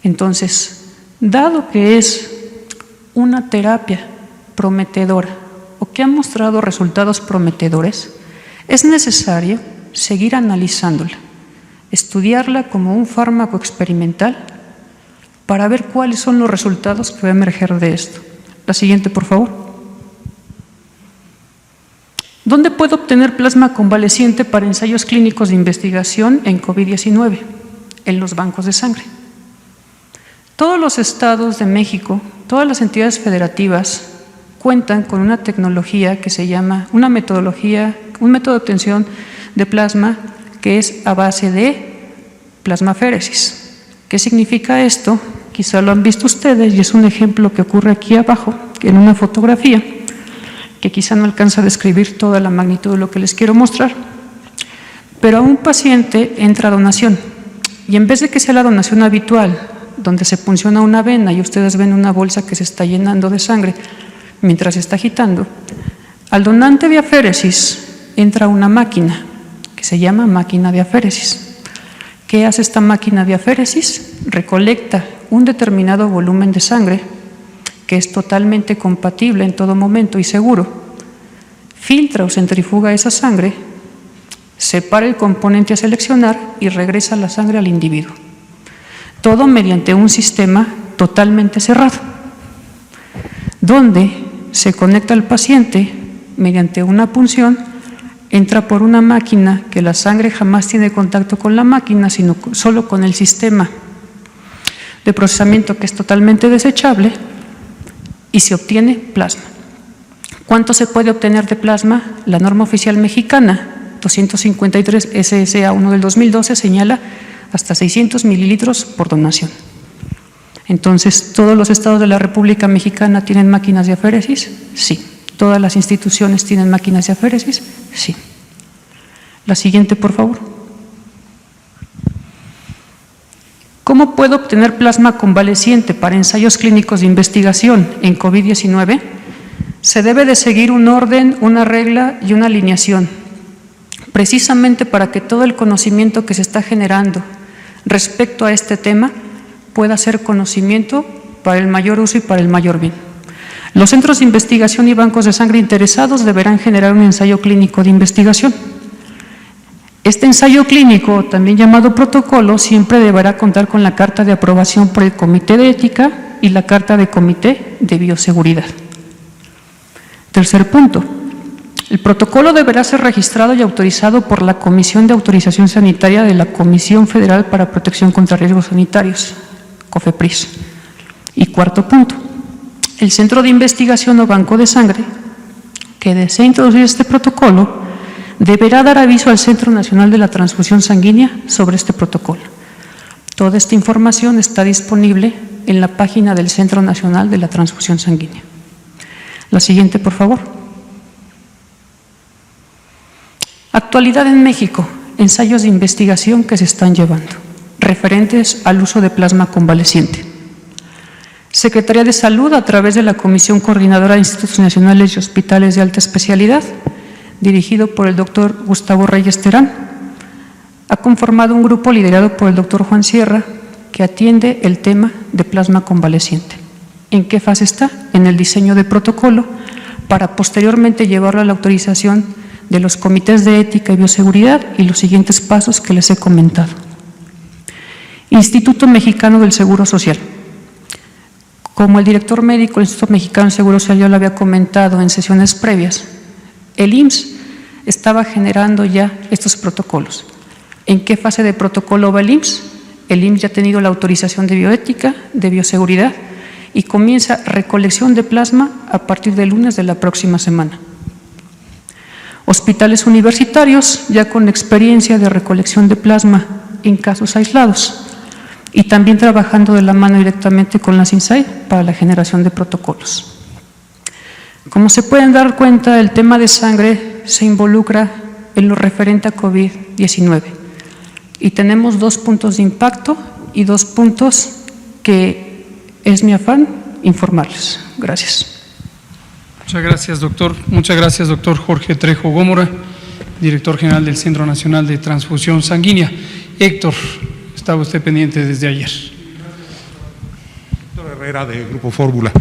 Entonces, dado que es una terapia prometedora o que ha mostrado resultados prometedores, es necesario seguir analizándola, estudiarla como un fármaco experimental para ver cuáles son los resultados que va a emerger de esto. La siguiente, por favor. ¿Dónde puedo obtener plasma convaleciente para ensayos clínicos de investigación en COVID-19? En los bancos de sangre. Todos los estados de México, todas las entidades federativas cuentan con una tecnología que se llama, un método de obtención de plasma que es a base de plasmaféresis. ¿Qué significa esto? Quizá lo han visto ustedes y es un ejemplo que ocurre aquí abajo, en una fotografía, que quizá no alcanza a describir toda la magnitud de lo que les quiero mostrar. Pero a un paciente entra donación y en vez de que sea la donación habitual, donde se punciona una vena y ustedes ven una bolsa que se está llenando de sangre mientras se está agitando, al donante de aféresis entra una máquina que se llama máquina de aféresis. ¿Qué hace esta máquina de aféresis? Recolecta un determinado volumen de sangre que es totalmente compatible en todo momento y seguro, filtra o centrifuga esa sangre, separa el componente a seleccionar y regresa la sangre al individuo. Todo mediante un sistema totalmente cerrado, donde se conecta al paciente mediante una punción, entra por una máquina que la sangre jamás tiene contacto con la máquina, sino solo con el sistema de procesamiento que es totalmente desechable y se obtiene plasma. ¿Cuánto se puede obtener de plasma? La norma oficial mexicana 253 SSA 1 del 2012 señala hasta 600 mililitros por donación. Entonces, ¿todos los estados de la República Mexicana tienen máquinas de aféresis? Sí. ¿Todas las instituciones tienen máquinas de aféresis? Sí. La siguiente, por favor. ¿Cómo puedo obtener plasma convaleciente para ensayos clínicos de investigación en COVID-19? Se debe de seguir un orden, una regla y una alineación, precisamente para que todo el conocimiento que se está generando respecto a este tema pueda ser conocimiento para el mayor uso y para el mayor bien. Los centros de investigación y bancos de sangre interesados deberán generar un ensayo clínico de investigación. Este ensayo clínico, también llamado protocolo, siempre deberá contar con la carta de aprobación por el Comité de Ética y la carta de Comité de Bioseguridad. Tercer punto. El protocolo deberá ser registrado y autorizado por la Comisión de Autorización Sanitaria de la Comisión Federal para Protección contra Riesgos Sanitarios, COFEPRIS. Y cuarto punto, el centro de investigación o banco de sangre que desee introducir este protocolo deberá dar aviso al Centro Nacional de la Transfusión Sanguínea sobre este protocolo. Toda esta información está disponible en la página del Centro Nacional de la Transfusión Sanguínea. La siguiente, por favor. Actualidad en México, ensayos de investigación que se están llevando, referentes al uso de plasma convaleciente. Secretaría de Salud, a través de la Comisión Coordinadora de Institutos Nacionales y Hospitales de Alta Especialidad, dirigido por el doctor Gustavo Reyes Terán, ha conformado un grupo liderado por el doctor Juan Sierra que atiende el tema de plasma convaleciente. ¿En qué fase está? En el diseño de protocolo para posteriormente llevarlo a la autorización de los comités de ética y bioseguridad y los siguientes pasos que les he comentado. Instituto Mexicano del Seguro Social. Como el director médico del Instituto Mexicano del Seguro Social ya lo había comentado en sesiones previas, el IMSS estaba generando ya estos protocolos. ¿En qué fase de protocolo va el IMSS? El IMSS ya ha tenido la autorización de bioética, de bioseguridad y comienza recolección de plasma a partir del lunes de la próxima semana. Hospitales universitarios ya con experiencia de recolección de plasma en casos aislados y también trabajando de la mano directamente con las INSAI para la generación de protocolos. Como se pueden dar cuenta, el tema de sangre se involucra en lo referente a COVID-19 y tenemos 2 puntos de impacto y 2 puntos que es mi afán informarles. Gracias. Muchas gracias, doctor. Muchas gracias, doctor Jorge Trejo Gómora, director general del Centro Nacional de Transfusión Sanguínea. Héctor, estaba usted pendiente desde ayer. Héctor Herrera, de Grupo Fórmula.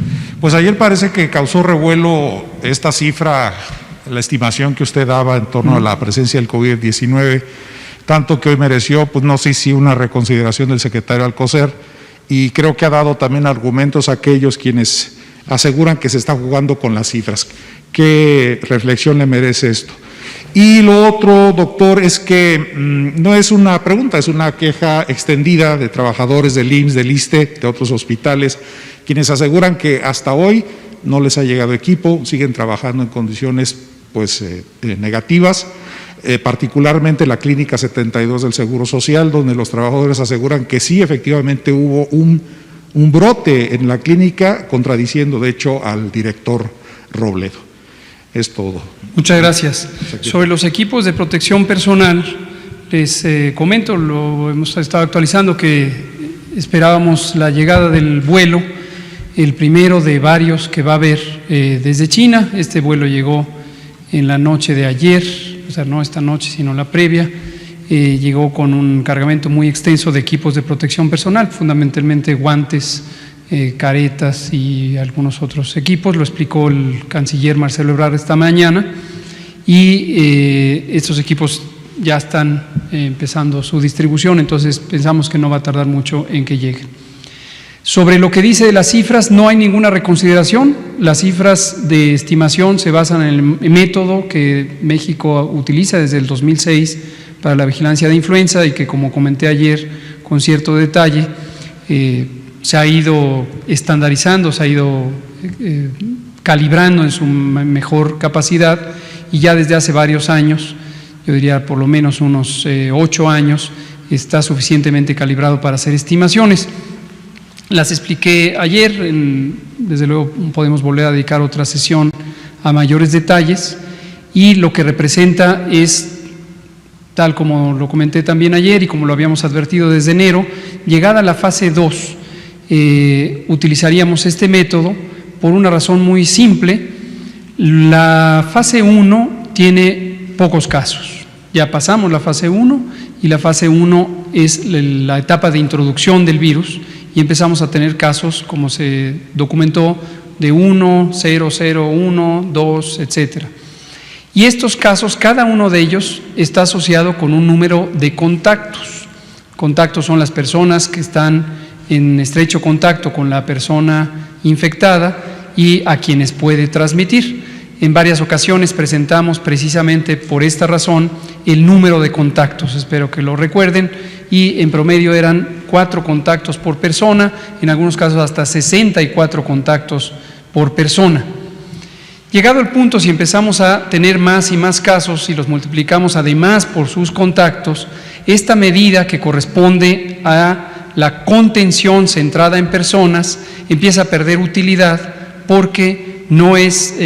Pues ayer parece que causó revuelo esta cifra, la estimación que usted daba en torno a la presencia del COVID-19, tanto que hoy mereció, pues no sé si una reconsideración del secretario Alcocer, y creo que ha dado también argumentos a aquellos quienes aseguran que se está jugando con las cifras. ¿Qué reflexión le merece esto? Y lo otro, doctor, es que no es una pregunta, es una queja extendida de trabajadores del IMSS, del ISSSTE, de otros hospitales, quienes aseguran que hasta hoy no les ha llegado equipo, siguen trabajando en condiciones pues negativas, particularmente la Clínica 72 del Seguro Social, donde los trabajadores aseguran que sí, efectivamente hubo un brote en la clínica, contradiciendo de hecho al director Robledo. Es todo. Muchas gracias. Sobre los equipos de protección personal, les comento, lo hemos estado actualizando, que esperábamos la llegada del vuelo, el primero de varios que va a haber desde China. Este vuelo llegó en la noche de ayer, o sea, no esta noche, sino la previa. Llegó con un cargamento muy extenso de equipos de protección personal, fundamentalmente guantes, caretas y algunos otros equipos. Lo explicó el canciller Marcelo Ebrard esta mañana, y estos equipos ya están empezando su distribución, entonces pensamos que no va a tardar mucho en que lleguen. Sobre lo que dice de las cifras, no hay ninguna reconsideración. Las cifras de estimación se basan en el método que México utiliza desde el 2006 para la vigilancia de influenza y que, como comenté ayer con cierto detalle, se ha ido estandarizando, se ha ido calibrando en su mejor capacidad, y ya desde hace varios años yo diría por lo menos unos 8 años, está suficientemente calibrado para hacer estimaciones. Las expliqué ayer, desde luego podemos volver a dedicar otra sesión a mayores detalles, y lo que representa es, tal como lo comenté también ayer y como lo habíamos advertido desde enero, llegada a la fase 2, utilizaríamos este método por una razón muy simple. La fase 1 tiene pocos casos, ya pasamos la fase 1 y la fase 1 es la etapa de introducción del virus y empezamos a tener casos, como se documentó, de 1, 0, 0, 1, 2, etcétera. Y estos casos, cada uno de ellos está asociado con un número de contactos. Contactos son las personas que están en estrecho contacto con la persona infectada y a quienes puede transmitir. En varias ocasiones presentamos precisamente por esta razón el número de contactos, espero que lo recuerden, y en promedio eran 4 contactos por persona, en algunos casos hasta 64 contactos por persona. Llegado el punto, si empezamos a tener más y más casos y los multiplicamos además por sus contactos, esta medida que corresponde a la contención centrada en personas empieza a perder utilidad porque no es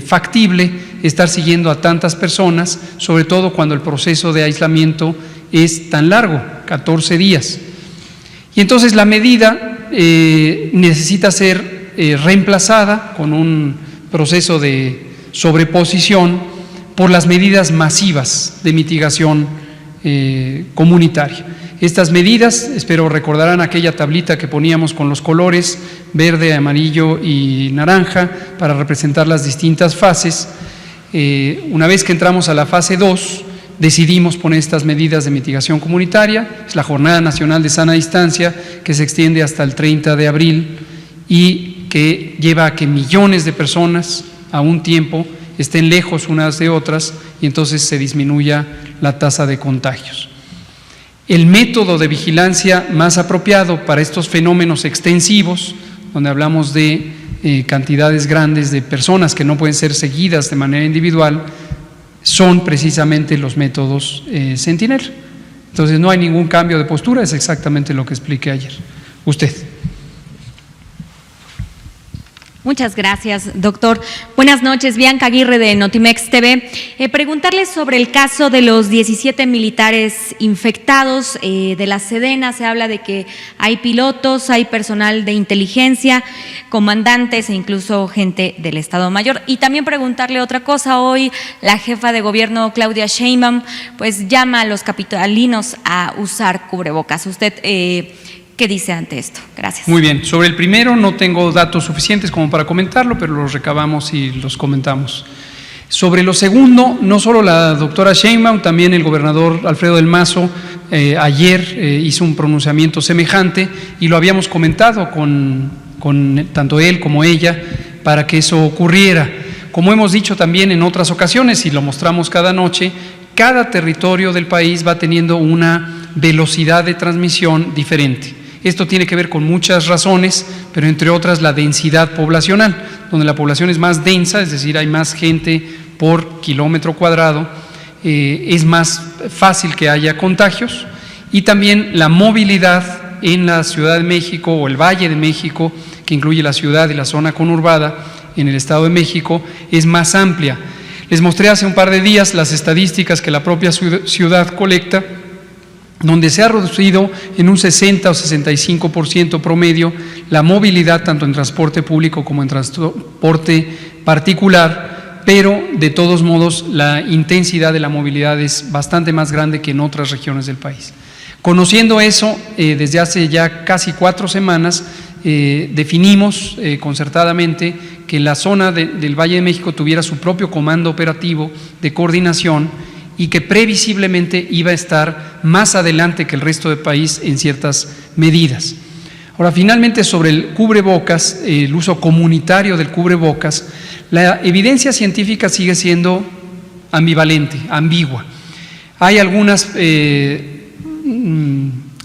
factible estar siguiendo a tantas personas, sobre todo cuando el proceso de aislamiento es tan largo, 14 días. Y entonces la medida necesita ser reemplazada con un proceso de sobreposición por las medidas masivas de mitigación comunitaria. Estas medidas, espero recordarán aquella tablita que poníamos con los colores verde, amarillo y naranja para representar las distintas fases. Una vez que entramos a la fase 2, decidimos poner estas medidas de mitigación comunitaria. Es la Jornada Nacional de Sana Distancia, que se extiende hasta el 30 de abril y que lleva a que millones de personas a un tiempo estén lejos unas de otras y entonces se disminuya la tasa de contagios. El método de vigilancia más apropiado para estos fenómenos extensivos, donde hablamos de cantidades grandes de personas que no pueden ser seguidas de manera individual, son precisamente los métodos Sentinel. Entonces no hay ningún cambio de postura, es exactamente lo que expliqué ayer. Usted. Muchas gracias, doctor. Buenas noches, Bianca Aguirre de Notimex TV. Preguntarles sobre el caso de los 17 militares infectados de la Sedena. Se habla de que hay pilotos, hay personal de inteligencia, comandantes e incluso gente del Estado Mayor. Y también preguntarle otra cosa. Hoy la jefa de gobierno, Claudia Sheinbaum, pues llama a los capitalinos a usar cubrebocas. ¿Usted qué dice ante esto? Gracias. Muy bien. Sobre el primero no tengo datos suficientes como para comentarlo, pero los recabamos y los comentamos. Sobre lo segundo, no solo la doctora Sheinbaum, también el gobernador Alfredo del Mazo ayer hizo un pronunciamiento semejante y lo habíamos comentado con tanto él como ella para que eso ocurriera. Como hemos dicho también en otras ocasiones y lo mostramos cada noche, cada territorio del país va teniendo una velocidad de transmisión diferente. Esto tiene que ver con muchas razones, pero entre otras la densidad poblacional, donde la población es más densa, es decir, hay más gente por kilómetro cuadrado, es más fácil que haya contagios, y también la movilidad en la Ciudad de México o el Valle de México, que incluye la ciudad y la zona conurbada en el Estado de México, es más amplia. Les mostré hace un par de días las estadísticas que la propia ciudad colecta, donde se ha reducido en un 60 o 65% promedio la movilidad tanto en transporte público como en transporte particular, pero de todos modos la intensidad de la movilidad es bastante más grande que en otras regiones del país. Conociendo eso, desde hace ya casi 4 semanas definimos concertadamente que la zona del Valle de México tuviera su propio comando operativo de coordinación y que previsiblemente iba a estar más adelante que el resto del país en ciertas medidas. Ahora, finalmente, sobre el cubrebocas, el uso comunitario del cubrebocas, la evidencia científica sigue siendo ambivalente, ambigua. Hay algunas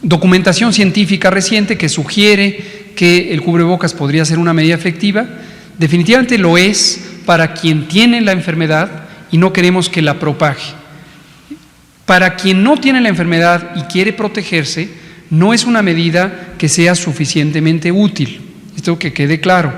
documentación científica reciente que sugiere que el cubrebocas podría ser una medida efectiva. Definitivamente lo es para quien tiene la enfermedad y no queremos que la propague. Para quien no tiene la enfermedad y quiere protegerse, no es una medida que sea suficientemente útil. Esto que quede claro.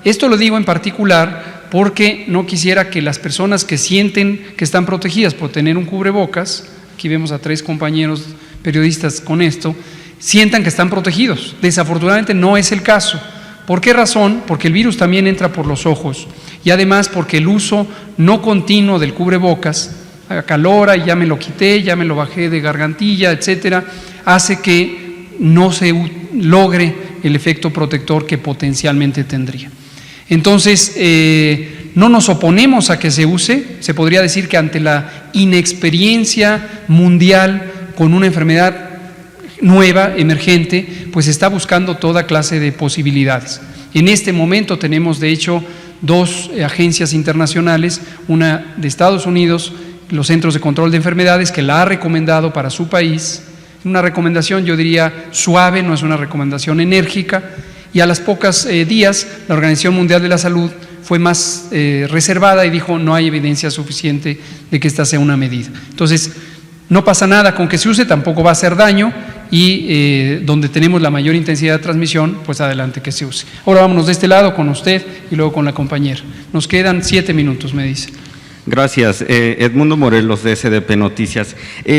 Esto lo digo en particular porque no quisiera que las personas que sienten que están protegidas por tener un cubrebocas, aquí vemos a 3 compañeros periodistas con esto, sientan que están protegidos. Desafortunadamente no es el caso. ¿Por qué razón? Porque el virus también entra por los ojos y además porque el uso no continuo del cubrebocas acalora y ya me lo quité, ya me lo bajé de gargantilla, etcétera, hace que no se logre el efecto protector que potencialmente tendría. Entonces, no nos oponemos a que se use, se podría decir que ante la inexperiencia mundial con una enfermedad nueva, emergente, pues se está buscando toda clase de posibilidades. En este momento tenemos, de hecho, 2 agencias internacionales, una de Estados Unidos, los Centros de Control de Enfermedades, que la ha recomendado para su país, una recomendación, yo diría, suave, no es una recomendación enérgica, y a las pocas días la Organización Mundial de la Salud fue más reservada y dijo no hay evidencia suficiente de que esta sea una medida. Entonces, no pasa nada con que se use, tampoco va a hacer daño y donde tenemos la mayor intensidad de transmisión, pues adelante que se use. Ahora vámonos de este lado con usted y luego con la compañera. Nos quedan 7 minutos, me dice. Gracias. Edmundo Morelos, de SDP Noticias.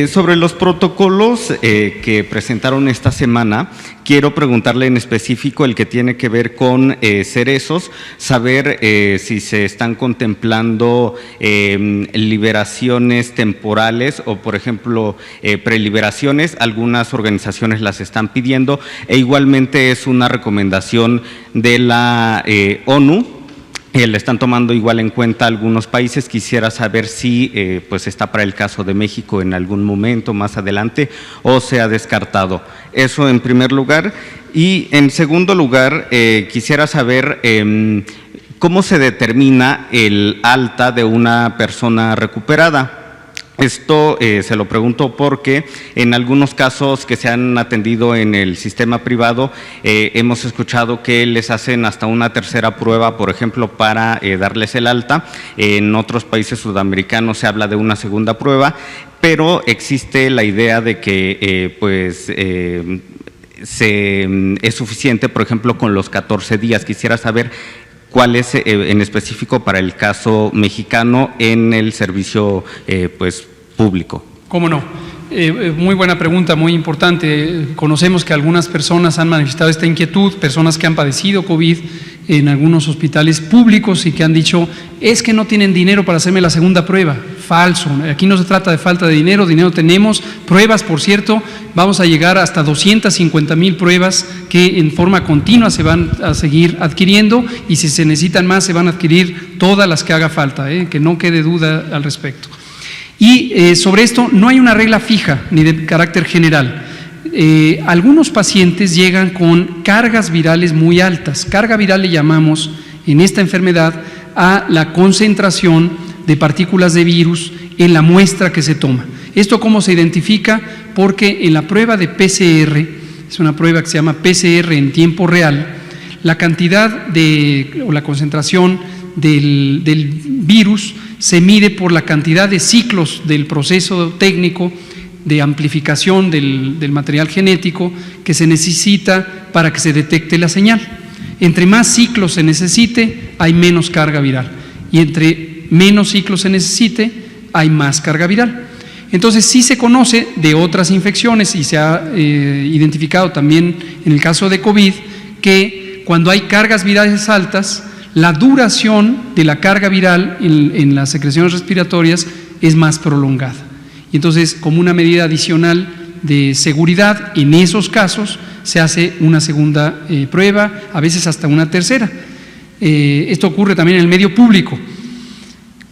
Sobre los protocolos que presentaron esta semana, quiero preguntarle en específico el que tiene que ver con Cerezos, saber si se están contemplando liberaciones temporales o, por ejemplo, preliberaciones. Algunas organizaciones las están pidiendo e igualmente es una recomendación de la ONU. Le están tomando igual en cuenta algunos países. Quisiera saber si pues está para el caso de México en algún momento más adelante o se ha descartado. Eso en primer lugar. Y en segundo lugar, quisiera saber cómo se determina el alta de una persona recuperada. Esto se lo pregunto porque en algunos casos que se han atendido en el sistema privado hemos escuchado que les hacen hasta una tercera prueba, por ejemplo, para darles el alta. En otros países sudamericanos se habla de una segunda prueba, pero existe la idea de que es suficiente, por ejemplo, con los 14 días. Quisiera saber ¿cuál es en específico para el caso mexicano en el servicio público? ¿Cómo no? Muy buena pregunta, muy importante. Conocemos que algunas personas han manifestado esta inquietud, personas que han padecido COVID en algunos hospitales públicos y que han dicho, es que no tienen dinero para hacerme la segunda prueba. Falso, aquí no se trata de falta de dinero, dinero tenemos, pruebas, por cierto, vamos a llegar hasta 250,000 pruebas que en forma continua se van a seguir adquiriendo y si se necesitan más se van a adquirir todas las que haga falta, que no quede duda al respecto. Y sobre esto no hay una regla fija ni de carácter general. Algunos pacientes llegan con cargas virales muy altas. Carga viral le llamamos en esta enfermedad a la concentración de partículas de virus en la muestra que se toma. ¿Esto cómo se identifica? Porque en la prueba de PCR, es una prueba que se llama PCR en tiempo real, la cantidad o la concentración del virus se mide por la cantidad de ciclos del proceso técnico de amplificación del material genético que se necesita para que se detecte la señal. Entre más ciclos se necesite, hay menos carga viral. Y entre menos ciclos se necesite, hay más carga viral. Entonces, sí se conoce de otras infecciones y se ha identificado también en el caso de COVID que cuando hay cargas virales altas, la duración de la carga viral en las secreciones respiratorias es más prolongada. Y entonces, como una medida adicional de seguridad, en esos casos se hace una segunda prueba, a veces hasta una tercera. Esto ocurre también en el medio público.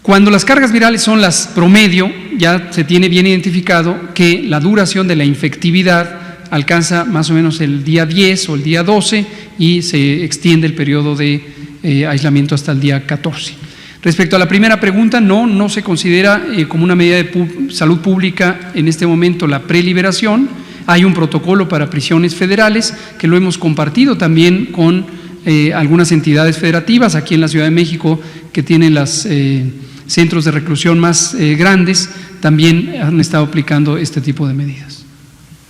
Cuando las cargas virales son las promedio, ya se tiene bien identificado que la duración de la infectividad alcanza más o menos el día 10 o el día 12 y se extiende el periodo de aislamiento hasta el día 14. Respecto a la primera pregunta, no se considera como una medida de salud pública en este momento la preliberación. Hay un protocolo para prisiones federales que lo hemos compartido también con algunas entidades federativas aquí en la Ciudad de México que tienen los centros de reclusión más grandes, también han estado aplicando este tipo de medidas.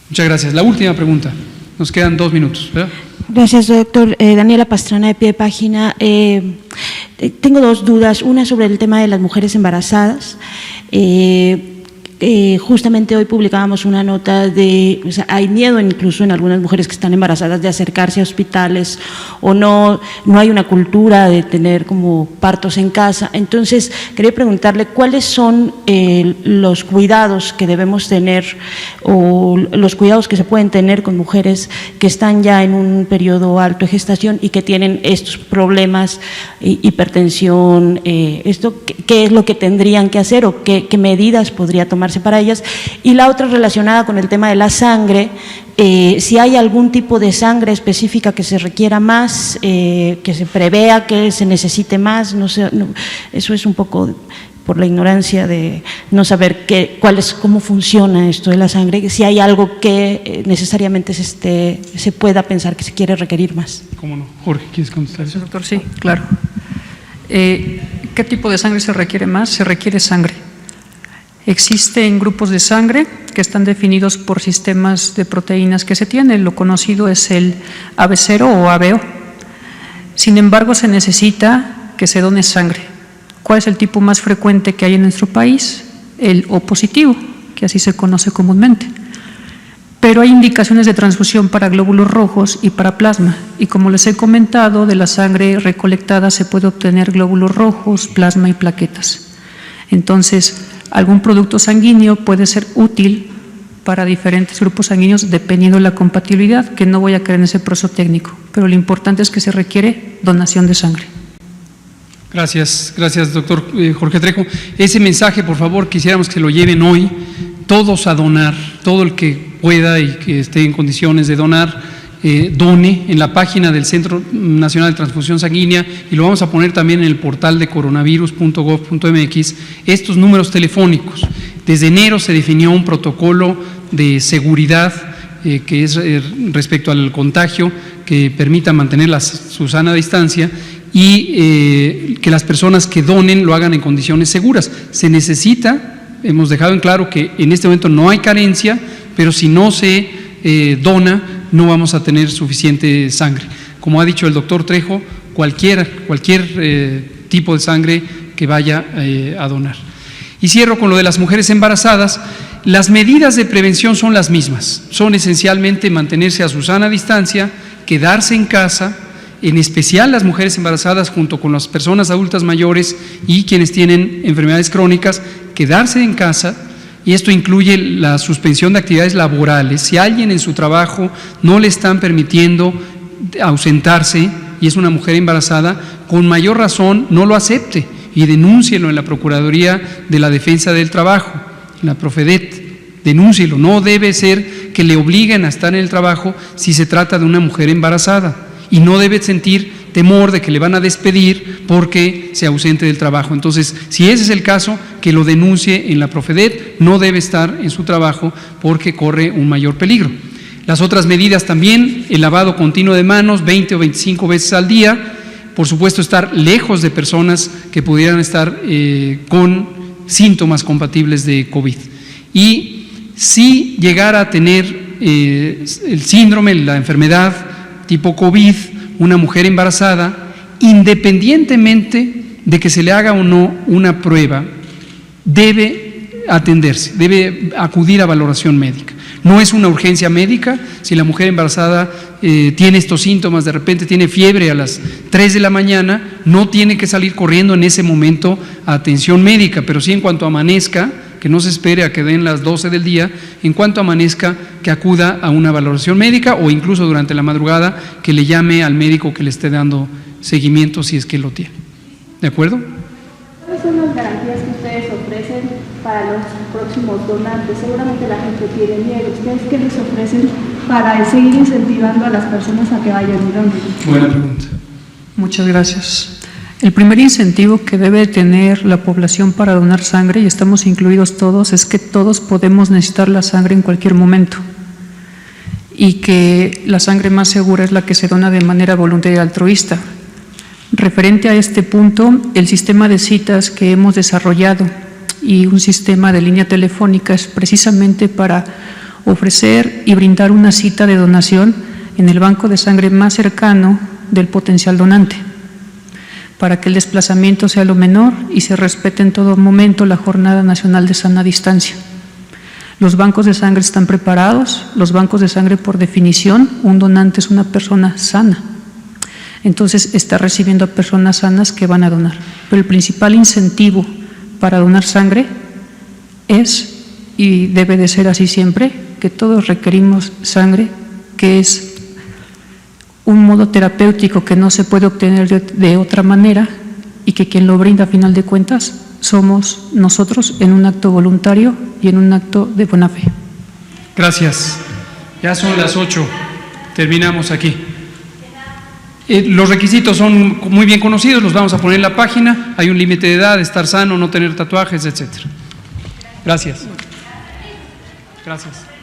Muchas gracias. La última pregunta. Nos quedan 2 minutos, ¿verdad? Gracias, doctor. Daniela Pastrana, de Pie de Página. Tengo 2 dudas. Una sobre el tema de las mujeres embarazadas. Justamente hoy publicábamos una nota de, o sea, hay miedo incluso en algunas mujeres que están embarazadas de acercarse a hospitales, o no hay una cultura de tener como partos en casa. Entonces, quería preguntarle cuáles son los cuidados que debemos tener, o los cuidados que se pueden tener con mujeres que están ya en un periodo alto de gestación y que tienen estos problemas, hipertensión, ¿qué es lo que tendrían que hacer o qué medidas podría tomar para ellas? Y la otra relacionada con el tema de la sangre, si hay algún tipo de sangre específica que se requiera más, que se prevea que se necesite más, no sé, eso es un poco por la ignorancia de no saber cómo funciona esto de la sangre, si hay algo que necesariamente se pueda pensar que se quiere requerir más. ¿Cómo no? Jorge, ¿quieres contestar eso? Doctor, sí, claro. ¿Qué tipo de sangre se requiere más? Se requiere sangre. Existen grupos de sangre que están definidos por sistemas de proteínas que se tienen. Lo conocido es el AB0 o ABO. Sin embargo, se necesita que se done sangre. ¿Cuál es el tipo más frecuente que hay en nuestro país? El O positivo, que así se conoce comúnmente. Pero hay indicaciones de transfusión para glóbulos rojos y para plasma. Y como les he comentado, de la sangre recolectada se puede obtener glóbulos rojos, plasma y plaquetas. Entonces, algún producto sanguíneo puede ser útil para diferentes grupos sanguíneos dependiendo de la compatibilidad, que no voy a caer en ese proceso técnico, pero lo importante es que se requiere donación de sangre. Gracias, doctor Jorge Trejo. Ese mensaje, por favor, quisiéramos que se lo lleven hoy, todos a donar, todo el que pueda y que esté en condiciones de donar, done en la página del Centro Nacional de Transfusión Sanguínea, y lo vamos a poner también en el portal de coronavirus.gov.mx, estos números telefónicos. Desde enero se definió un protocolo de seguridad que es respecto al contagio, que permita mantener su sana distancia y que las personas que donen lo hagan en condiciones seguras. Se necesita, hemos dejado en claro que en este momento no hay carencia, pero si no se dona, no vamos a tener suficiente sangre. Como ha dicho el doctor Trejo, cualquier tipo de sangre que vaya a donar. Y cierro con lo de las mujeres embarazadas. Las medidas de prevención son las mismas, son esencialmente mantenerse a su sana distancia, quedarse en casa, en especial las mujeres embarazadas junto con las personas adultas mayores y quienes tienen enfermedades crónicas, quedarse en casa. Y esto incluye la suspensión de actividades laborales. Si a alguien en su trabajo no le están permitiendo ausentarse y es una mujer embarazada, con mayor razón no lo acepte y denúncielo en la Procuraduría de la Defensa del Trabajo, en la Profedet, denúncielo. No debe ser que le obliguen a estar en el trabajo si se trata de una mujer embarazada, y no debe sentir temor de que le van a despedir porque se ausente del trabajo. Entonces, si ese es el caso, que lo denuncie en la Profedet, no debe estar en su trabajo porque corre un mayor peligro. Las otras medidas también, el lavado continuo de manos 20 o 25 veces al día, por supuesto estar lejos de personas que pudieran estar con síntomas compatibles de COVID. Y si llegara a tener el síndrome, la enfermedad tipo COVID, una mujer embarazada, independientemente de que se le haga o no una prueba, debe atenderse, debe acudir a valoración médica. No es una urgencia médica. Si la mujer embarazada tiene estos síntomas, de repente tiene fiebre a las 3 de la mañana, no tiene que salir corriendo en ese momento a atención médica, pero sí en cuanto amanezca, que no se espere a que den las 12 del día, en cuanto amanezca, que acuda a una valoración médica o incluso durante la madrugada que le llame al médico que le esté dando seguimiento si es que lo tiene. ¿De acuerdo? ¿Cuáles son las garantías que ustedes ofrecen para los próximos donantes? Seguramente la gente tiene miedo. ¿Ustedes qué les ofrecen para seguir incentivando a las personas a que vayan y donen? Buena pregunta. Muchas gracias. El primer incentivo que debe tener la población para donar sangre, y estamos incluidos todos, es que todos podemos necesitar la sangre en cualquier momento, y que la sangre más segura es la que se dona de manera voluntaria y altruista. Referente a este punto, el sistema de citas que hemos desarrollado y un sistema de línea telefónica es precisamente para ofrecer y brindar una cita de donación en el banco de sangre más cercano del potencial donante, para que el desplazamiento sea lo menor y se respete en todo momento la Jornada Nacional de Sana Distancia. Los bancos de sangre están preparados. Los bancos de sangre, por definición, un donante es una persona sana. Entonces, está recibiendo a personas sanas que van a donar. Pero el principal incentivo para donar sangre es, y debe de ser así siempre, que todos requerimos sangre, que es un modo terapéutico que no se puede obtener de otra manera, y que quien lo brinda a final de cuentas somos nosotros en un acto voluntario y en un acto de buena fe. Gracias. Ya son las 8. Terminamos aquí. Los requisitos son muy bien conocidos, los vamos a poner en la página. Hay un límite de edad, estar sano, no tener tatuajes, etc. Gracias. Gracias.